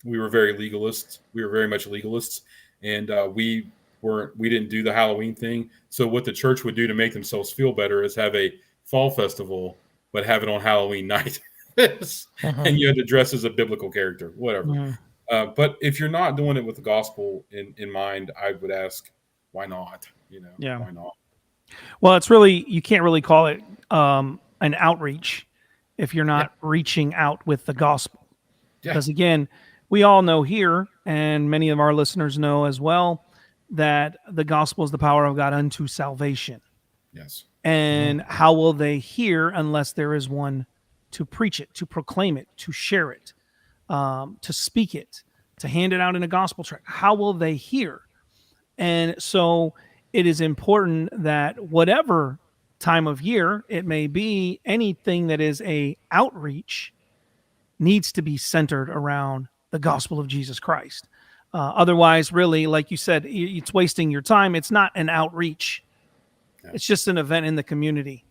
we were very legalist. We were very much legalists. And we didn't do the Halloween thing. So what the church would do to make themselves feel better is have a fall festival, but have it on Halloween night. And you had to dress as a biblical character, whatever. Mm-hmm. But if you're not doing it with the gospel in mind, I would ask, why not? Yeah. Why not? Well, you can't really call it an outreach if you're not reaching out with the gospel. Yeah. Because again, we all know here, and many of our listeners know as well, that the gospel is the power of God unto salvation. Yes. And how will they hear unless there is one to preach it, to proclaim it, to share it, to speak it, to hand it out in a gospel tract? How will they hear? And so it is important that whatever time of year it may be, anything that is a outreach needs to be centered around the gospel of Jesus Christ. Otherwise, really, like you said, it's wasting your time. It's not an outreach. It's just an event in the community.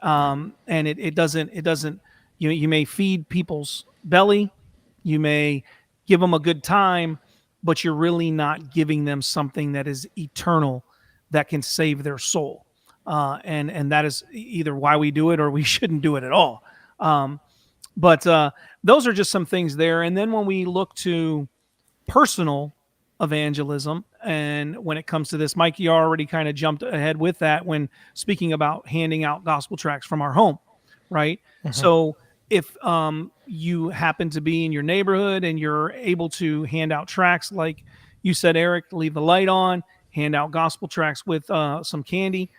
And it doesn't, you may feed people's belly. You may give them a good time, but you're really not giving them something that is eternal that can save their soul. And that is either why we do it or we shouldn't do it at all. But those are just some things there. And then when we look to personal evangelism, and when it comes to this, Mike, you already kind of jumped ahead with that when speaking about handing out gospel tracts from our home, right? Mm-hmm. So if you happen to be in your neighborhood and you're able to hand out tracts, like you said, Eric, leave the light on, hand out gospel tracts with some candy.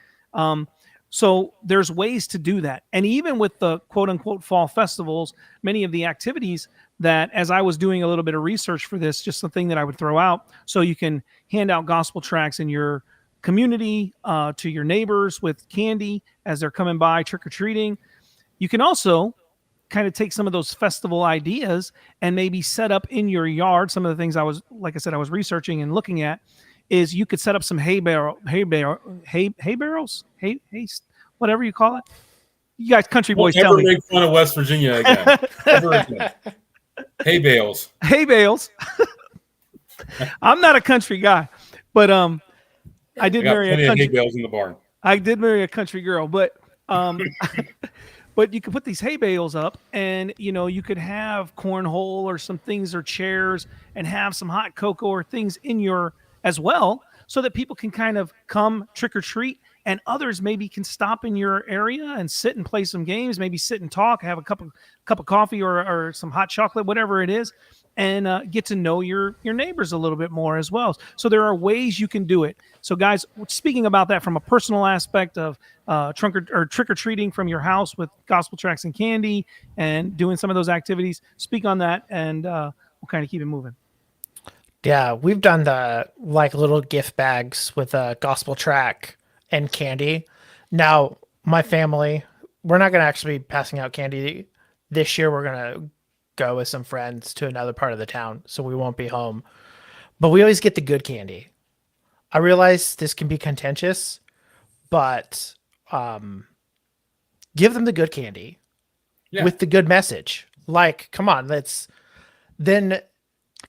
So there's ways to do that. And even with the quote unquote fall festivals, many of the activities that, as I was doing a little bit of research for this, just something that I would throw out, so you can hand out gospel tracts in your community to your neighbors with candy as they're coming by trick-or-treating. You can also kind of take some of those festival ideas and maybe set up in your yard. Some of the things I was researching and looking at is you could set up some hay barrels, whatever you call it. You guys, country boys, tell me. Never make fun of West Virginia again. Never again. Hay bales. Hay bales. I'm not a country guy, but I did marry a country. Hay bales in the barn. I did marry a country girl, but but you could put these hay bales up, and you could have cornhole or some things or chairs, and have some hot cocoa or things in your as well, so that people can kind of come trick or treat, and others maybe can stop in your area and sit and play some games, maybe sit and talk, have a cup of coffee or some hot chocolate, whatever it is, and get to know your neighbors a little bit more as well. So there are ways you can do it. So guys, speaking about that from a personal aspect of trick or treating from your house with gospel tracts and candy and doing some of those activities, speak on that, and we'll kind of keep it moving. Yeah, we've done the little gift bags with a gospel tract and candy. Now, my family, we're not going to actually be passing out candy this year. We're going to go with some friends to another part of the town, so we won't be home. But we always get the good candy. I realize this can be contentious, but give them the good candy with the good message. Come on, then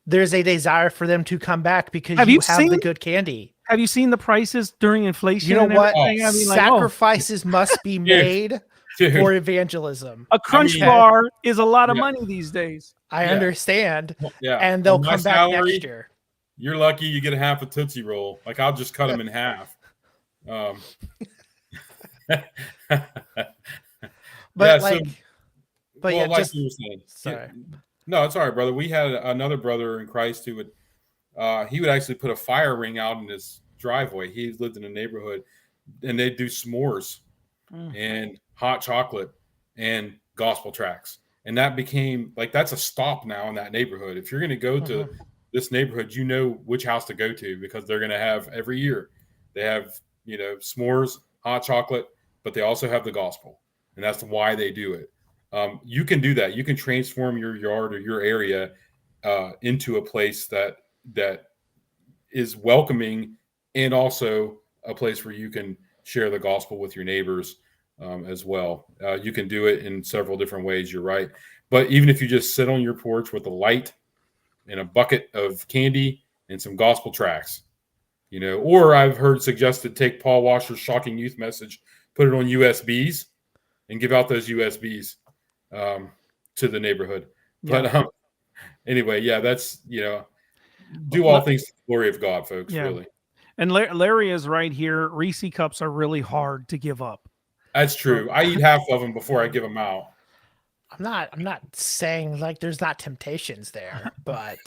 there's a desire for them to come back because you have the good candy. Have you seen the prices during inflation? You know what? Sacrifices must be made for evangelism. A Crunch Bar is a lot of money these days. I understand. Yeah. And they'll come back next year. You're lucky you get a half a Tootsie Roll. I'll just cut them in half. But you were saying. Sorry. No, it's all right, brother. We had another brother in Christ who would actually put a fire ring out in his driveway. He lived in a neighborhood, and they'd do s'mores and hot chocolate and gospel tracts. And that became that's a stop now in that neighborhood. If you're going to go to this neighborhood, you know which house to go to, because they're going to have every year. They have, s'mores, hot chocolate, but they also have the gospel. And that's why they do it. You can do that. You can transform your yard or your area into a place that is welcoming, and also a place where you can share the gospel with your neighbors as well. You can do it in several different ways. You're right. But even if you just sit on your porch with a light and a bucket of candy and some gospel tracts, or I've heard suggested take Paul Washer's Shocking Youth Message, put it on USBs, and give out those USBs to the neighborhood. Yeah. But anyway, that's, do all things to the glory of God, folks, really. And Larry is right here. Reese cups are really hard to give up. That's true. I eat half of them before I give them out. I'm not saying there's not temptations there, but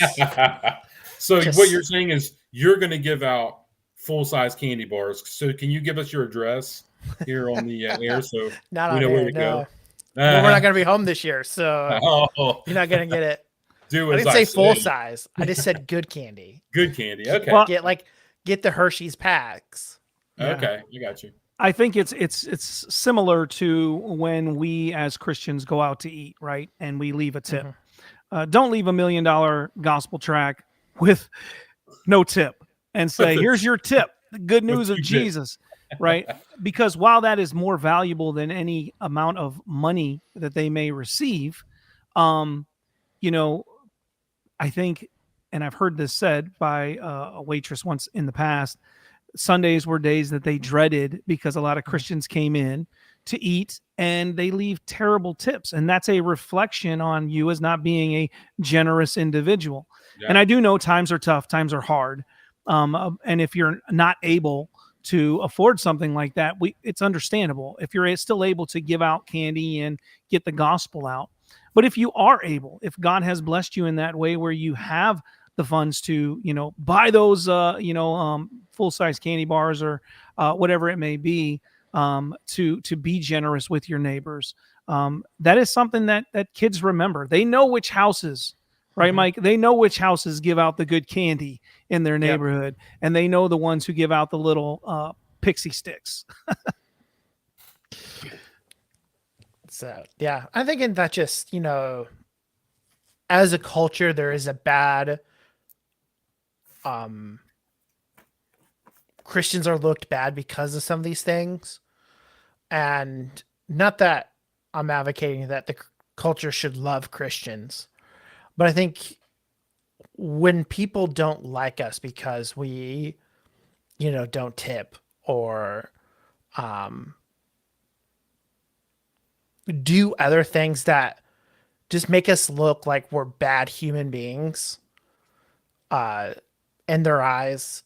so what you're saying is you're going to give out full-size candy bars. So can you give us your address here on the air so Not we on know where air, to go? no. Well, we're not going to be home this year, so Oh, you're not going to get it. do I as didn't say say. full size. I just said good candy. Good candy. Okay. Well, Get the Hershey's packs. Yeah. Okay. I got you. I think it's similar to when we as Christians go out to eat, right? And we leave a tip. Don't leave $1 million gospel track with no tip and say, here's your tip, the good news of Jesus, right? Because while that is more valuable than any amount of money that they may receive, you know, I think, and I've heard this said by a waitress once in the past, Sundays were days that they dreaded because a lot of Christians came in to eat and they leave terrible tips. And that's a reflection on you as not being a generous individual. Yeah. And I do know times are tough, times are hard. And if you're not able to afford something like that, it's understandable if you're still able to give out candy and get the gospel out. But if you are able, if God has blessed you in that way where you have the funds to, buy those, full-size candy bars or whatever it may be, to be generous with your neighbors. That is something that kids remember. They know which houses, right, Mike? They know which houses give out the good candy in their neighborhood, and they know the ones who give out the little pixie sticks. So, yeah, I'm thinking that just, as a culture, there is a bad, Christians are looked bad because of some of these things. And not that I'm advocating that the culture should love Christians, but I think when people don't like us because we, don't tip or, do other things that just make us look like we're bad human beings, in their eyes,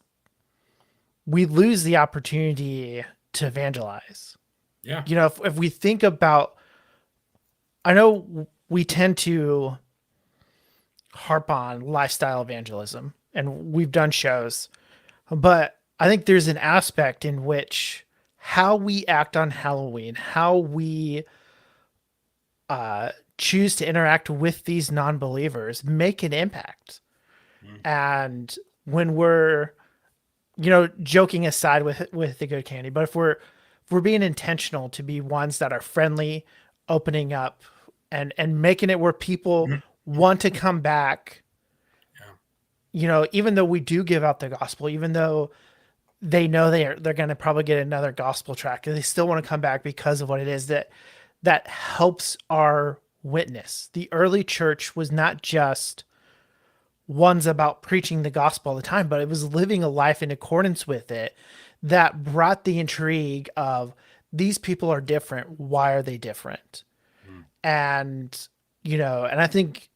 we lose the opportunity to evangelize. Yeah. If we think about, I know we tend to harp on lifestyle evangelism and we've done shows, but I think there's an aspect in which how we act on Halloween, how we choose to interact with these non-believers make an impact. And when we're, joking aside with the good candy, but if we're being intentional to be ones that are friendly, opening up and making it where people want to come back, even though we do give out the gospel, even though they know they're going to probably get another gospel track, they still want to come back because of what it is that helps our witness. The early church was not just ones about preaching the gospel all the time, but it was living a life in accordance with it that brought the intrigue of these people are different. Why are they different? And, and I think,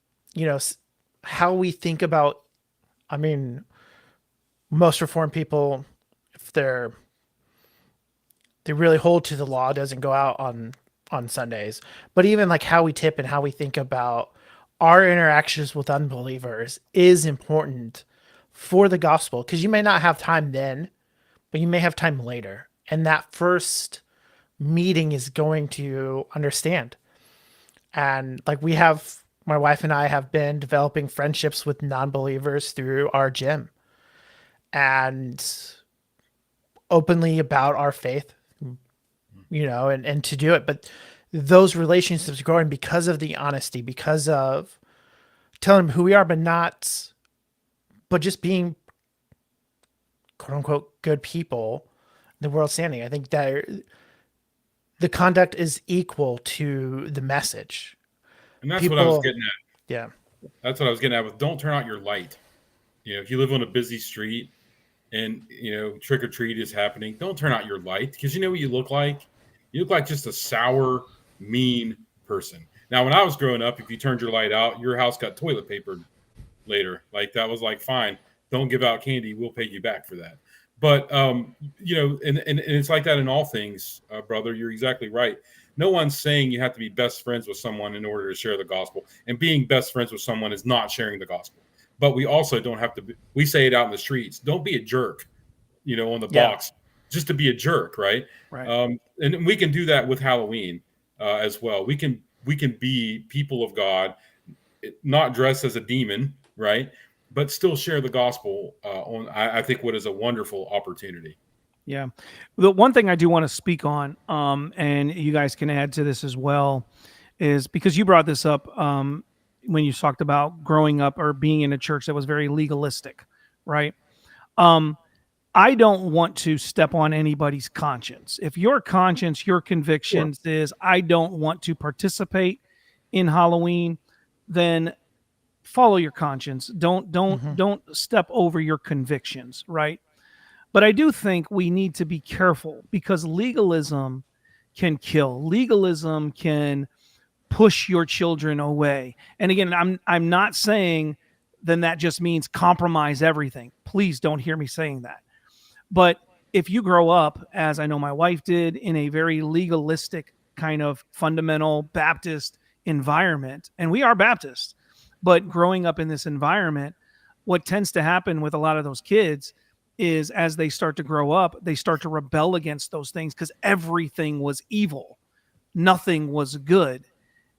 how we think about, most Reformed people, if they really hold to the law, doesn't go out on Sundays, but even like how we tip and how we think about our interactions with unbelievers is important for the gospel, because you may not have time then, but you may have time later. And that first meeting is going to understand. And like my wife and I have been developing friendships with non-believers through our gym and openly about our faith, and to do it. But those relationships are growing because of the honesty, because of telling them who we are, but just being quote unquote good people, the world standing. I think that the conduct is equal to the message. And that's what I was getting at. Yeah. That's what I was getting at with don't turn out your light. If you live on a busy street and, trick or treat is happening, don't turn out your light, because you know what you look like? You look like just a sour, mean person. Now, when I was growing up, if you turned your light out, your house got toilet papered later. Like that was like, fine, don't give out candy. We'll pay you back for that. But, and it's like that in all things, brother. You're exactly right. No one's saying you have to be best friends with someone in order to share the gospel. And being best friends with someone is not sharing the gospel. But we also don't have to we say it out in the streets. Don't be a jerk on the Yeah. box, just to be a jerk, right? Right. And we can do that with Halloween as well. We can be people of God, not dressed as a demon, right? But still share the gospel I think what is a wonderful opportunity. Yeah. The one thing I do want to speak on, and you guys can add to this as well, is because you brought this up when you talked about growing up or being in a church that was very legalistic, right? I don't want to step on anybody's conscience. If your conscience, your convictions is, I don't want to participate in Halloween, then follow your conscience. Don't step over your convictions, right? But I do think we need to be careful because legalism can kill. Legalism can push your children away. And again, I'm not saying then that just means compromise everything. Please don't hear me saying that. But if you grow up, as I know my wife did, in a very legalistic kind of fundamental Baptist environment, and we are Baptists, but growing up in this environment, what tends to happen with a lot of those kids is as they start to grow up, they start to rebel against those things because everything was evil. Nothing was good.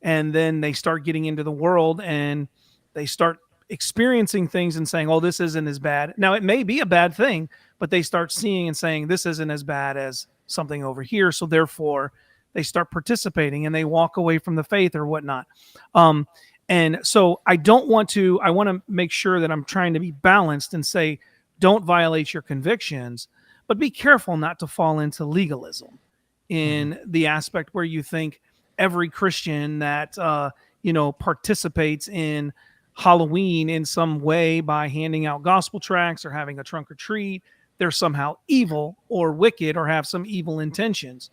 And then they start getting into the world and they start experiencing things and saying, oh, this isn't as bad. Now, it may be a bad thing, but they start seeing and saying, this isn't as bad as something over here. So therefore, they start participating and they walk away from the faith or whatnot. And so I want to make sure that I'm trying to be balanced and say, don't violate your convictions, but be careful not to fall into legalism in the aspect where you think every Christian that, participates in Halloween in some way by handing out gospel tracts or having a trunk or treat, they're somehow evil or wicked or have some evil intentions.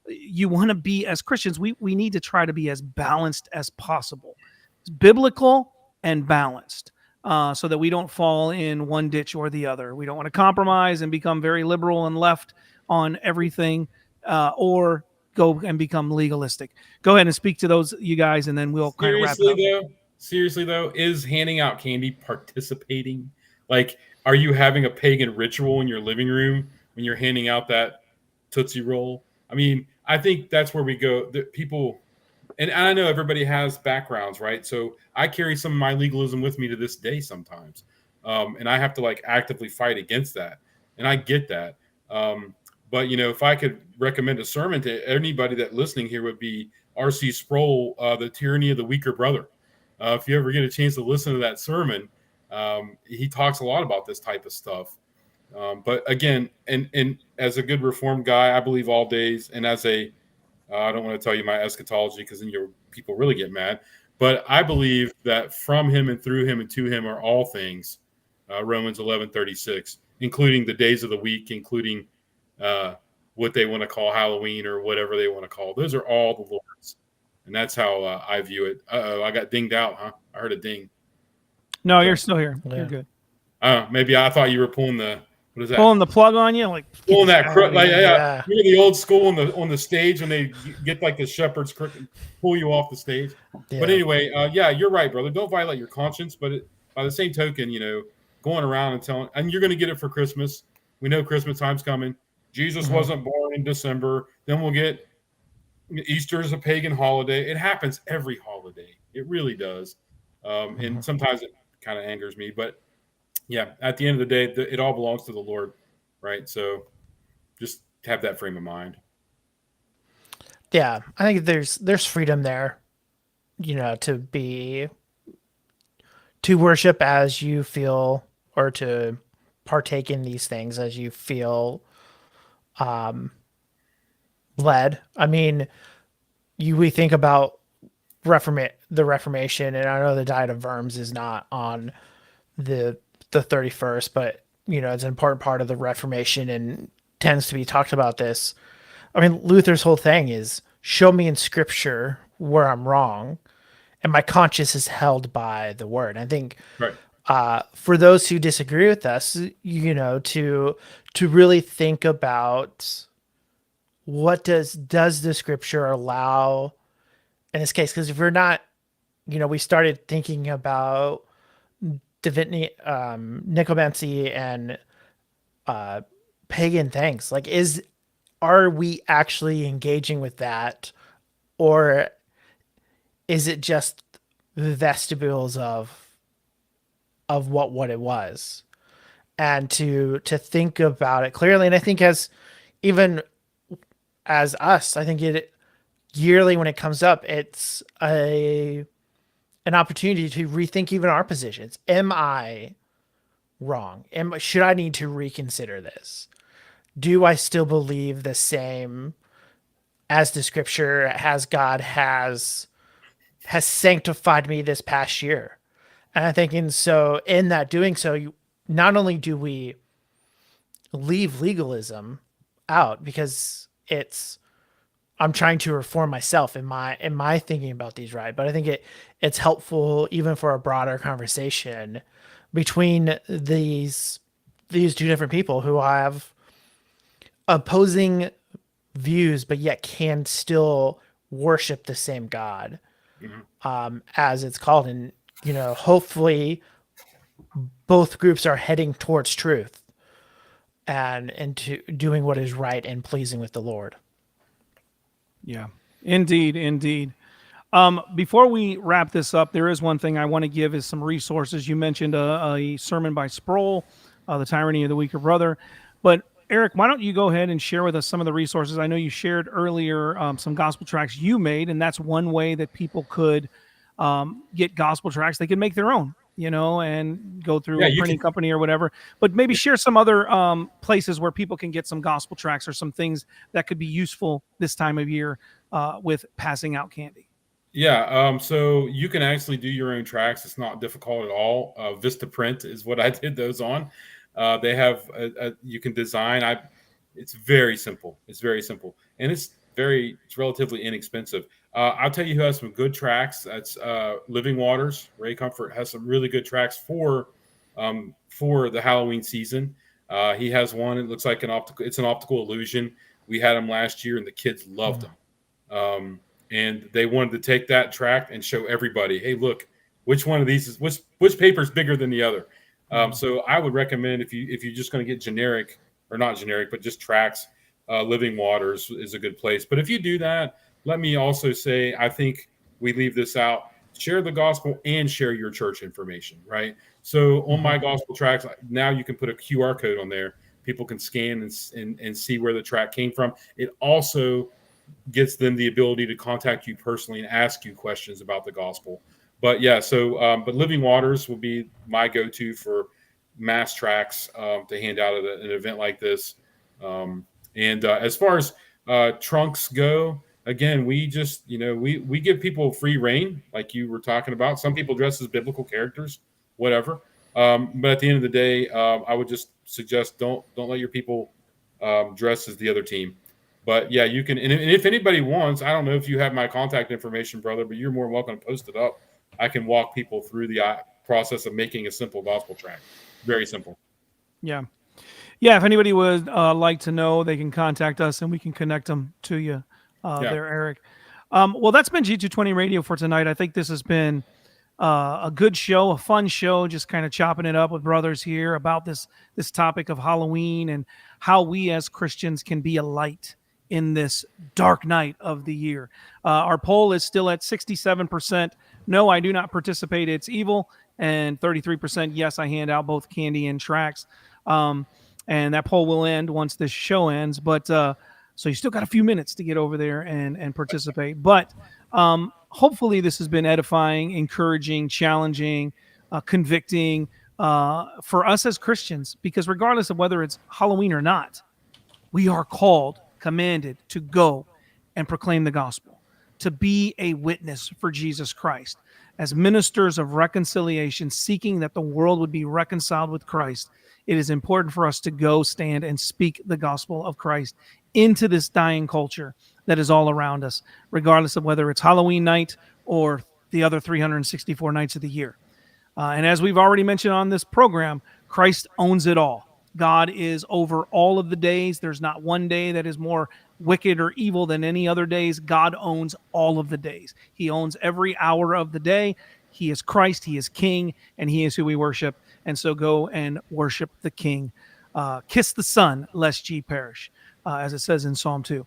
You want to be, as Christians, we need to try to be as balanced as possible. It's biblical and balanced. So that we don't fall in one ditch or the other. We don't want to compromise and become very liberal and left on everything, or go and become legalistic. Go ahead and speak to those, you guys, and then we'll kind of wrap it up. Seriously though, is handing out candy participating? Like, are you having a pagan ritual in your living room when you're handing out that Tootsie Roll? I mean, I think that's where we go. People. And I know everybody has backgrounds, right? So I carry some of my legalism with me to this day sometimes. And I have to actively fight against that. And I get that. But, if I could recommend a sermon to anybody that listening here would be R.C. Sproul, The Tyranny of the Weaker Brother. If you ever get a chance to listen to that sermon, he talks a lot about this type of stuff. But again, and as a good Reformed guy, I believe all days. And as I don't want to tell you my eschatology because then people really get mad. But I believe that from him and through him and to him are all things, Romans 11:36, including the days of the week, including what they want to call Halloween or whatever they want to call. Those are all the Lord's. And that's how I view it. Uh-oh, I got dinged out, huh? I heard a ding. No, you're still here. Yeah. You're good. Maybe I thought you were pulling the what is that? Pulling the plug on you, Pulling that crook, yeah. You're the old school on the stage when they get the shepherd's crook and pull you off the stage. Yeah. But anyway, you're right, brother. Don't violate your conscience. But by the same token, going around and telling, and you're going to get it for Christmas. We know Christmas time's coming. Jesus wasn't born in December. Then we'll get Easter is a pagan holiday. It happens every holiday. It really does. And sometimes it kind of angers me, but yeah, at the end of the day, it all belongs to the Lord, right? So just have that frame of mind. Yeah, I think there's freedom there, to worship as you feel, or to partake in these things as you feel led. I mean, we think about the Reformation, and I know the Diet of Worms is not on the 31st, but it's an important part of the Reformation and tends to be talked about this. I mean, Luther's whole thing is show me in Scripture where I'm wrong, and my conscience is held by the Word. I think Right. For those who disagree with us, to really think about what does the Scripture allow in this case, because if we're not, we started thinking about divinity, necromancy, and pagan things. Like, are we actually engaging with that, or is it just the vestibules of what it was? And to think about it clearly, and I think even as us, I think it yearly when it comes up, it's an opportunity to rethink even our positions. Am I wrong? Should I need to reconsider this? Do I still believe the same as the scripture has God has sanctified me this past year? And I think in that doing so, not only do we leave legalism out because I'm trying to reform myself in my thinking about these, right? But I think it's helpful even for a broader conversation between these two different people who have opposing views, but yet can still worship the same God, as it's called. And, hopefully both groups are heading towards truth and into doing what is right and pleasing with the Lord. Yeah, indeed. Before we wrap this up, there is one thing I want to give is some resources. You mentioned a sermon by Sproul, The Tyranny of the Weaker Brother. But Eric, why don't you go ahead and share with us some of the resources? I know you shared earlier some gospel tracts you made, and that's one way that people could get gospel tracts. They could make their own, and go through a printing company or whatever. But maybe share some other places where people can get some gospel tracts or some things that could be useful this time of year with passing out candy. Yeah, so you can actually do your own tracks. It's not difficult at all. Vistaprint is what I did those on. They have you can design. It's very simple. And it's relatively inexpensive. I'll tell you who has some good tracks. That's Living Waters. Ray Comfort has some really good tracks for the Halloween season. He has one. It looks like an optical illusion. We had them last year, and the kids loved them. And they wanted to take that tract and show everybody, hey, look, which one of these is which paper is bigger than the other. So I would recommend if you're just going to get generic, or not generic, but just tracts, Living Waters is a good place. But if you do that, let me also say, I think we leave this out. Share the gospel and share your church information, right? So on my gospel tracts, now you can put a QR code on there. People can scan and see where the tract came from. It also gets them the ability to contact you personally and ask you questions about the gospel. But yeah, but Living Waters will be my go-to for mass tracts to hand out at an event like this. And as far as trunks go, again, we just, we give people free reign, like you were talking about. Some people dress as biblical characters, whatever. But at the end of the day, I would just suggest don't let your people dress as the other team. But yeah, you can. And if anybody wants, I don't know if you have my contact information, brother, but you're more than welcome to post it up. I can walk people through the process of making a simple gospel tract. Very simple. Yeah. If anybody would like to know, they can contact us and we can connect them to you there, Eric. Well, that's been G220 Radio for tonight. I think this has been a good show, a fun show, just kind of chopping it up with brothers here about this topic of Halloween and how we as Christians can be a light in this dark night of the year. Our poll is still at 67%. No, I do not participate. It's evil. And 33%. Yes, I hand out both candy and tracts. And that poll will end once this show ends. But so you still got a few minutes to get over there and participate. But hopefully this has been edifying, encouraging, challenging, convicting for us as Christians, because regardless of whether it's Halloween or not, we are commanded to go and proclaim the gospel, to be a witness for Jesus Christ. As ministers of reconciliation, seeking that the world would be reconciled with Christ, it is important for us to go stand and speak the gospel of Christ into this dying culture that is all around us, regardless of whether it's Halloween night or the other 364 nights of the year. And as we've already mentioned on this program, Christ owns it all. God is over all of the days. There's not one day that is more wicked or evil than any other days. God owns all of the days. He owns every hour of the day. He is Christ. He is King, and he is who we worship. And so go and worship the King. Kiss the Son, lest ye perish, as it says in Psalm 2.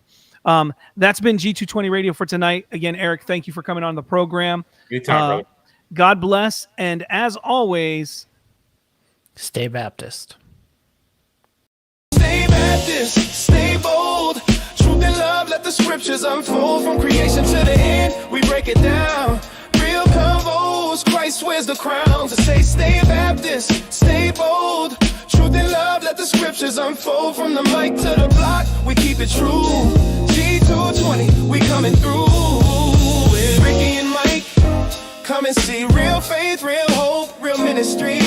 That's been G220 Radio for tonight. Again, Eric, thank you for coming on the program. Anytime, brother. God bless. And as always, Stay Baptist. Stay Baptist, stay bold. Truth and love, let the scriptures unfold. From creation to the end, we break it down. Real convos, Christ wears the crown. To say stay Baptist, stay bold. Truth and love, let the scriptures unfold. From the mic to the block, we keep it true. G220, we coming through. With Ricky and Mike, come and see real faith, real hope, real ministry.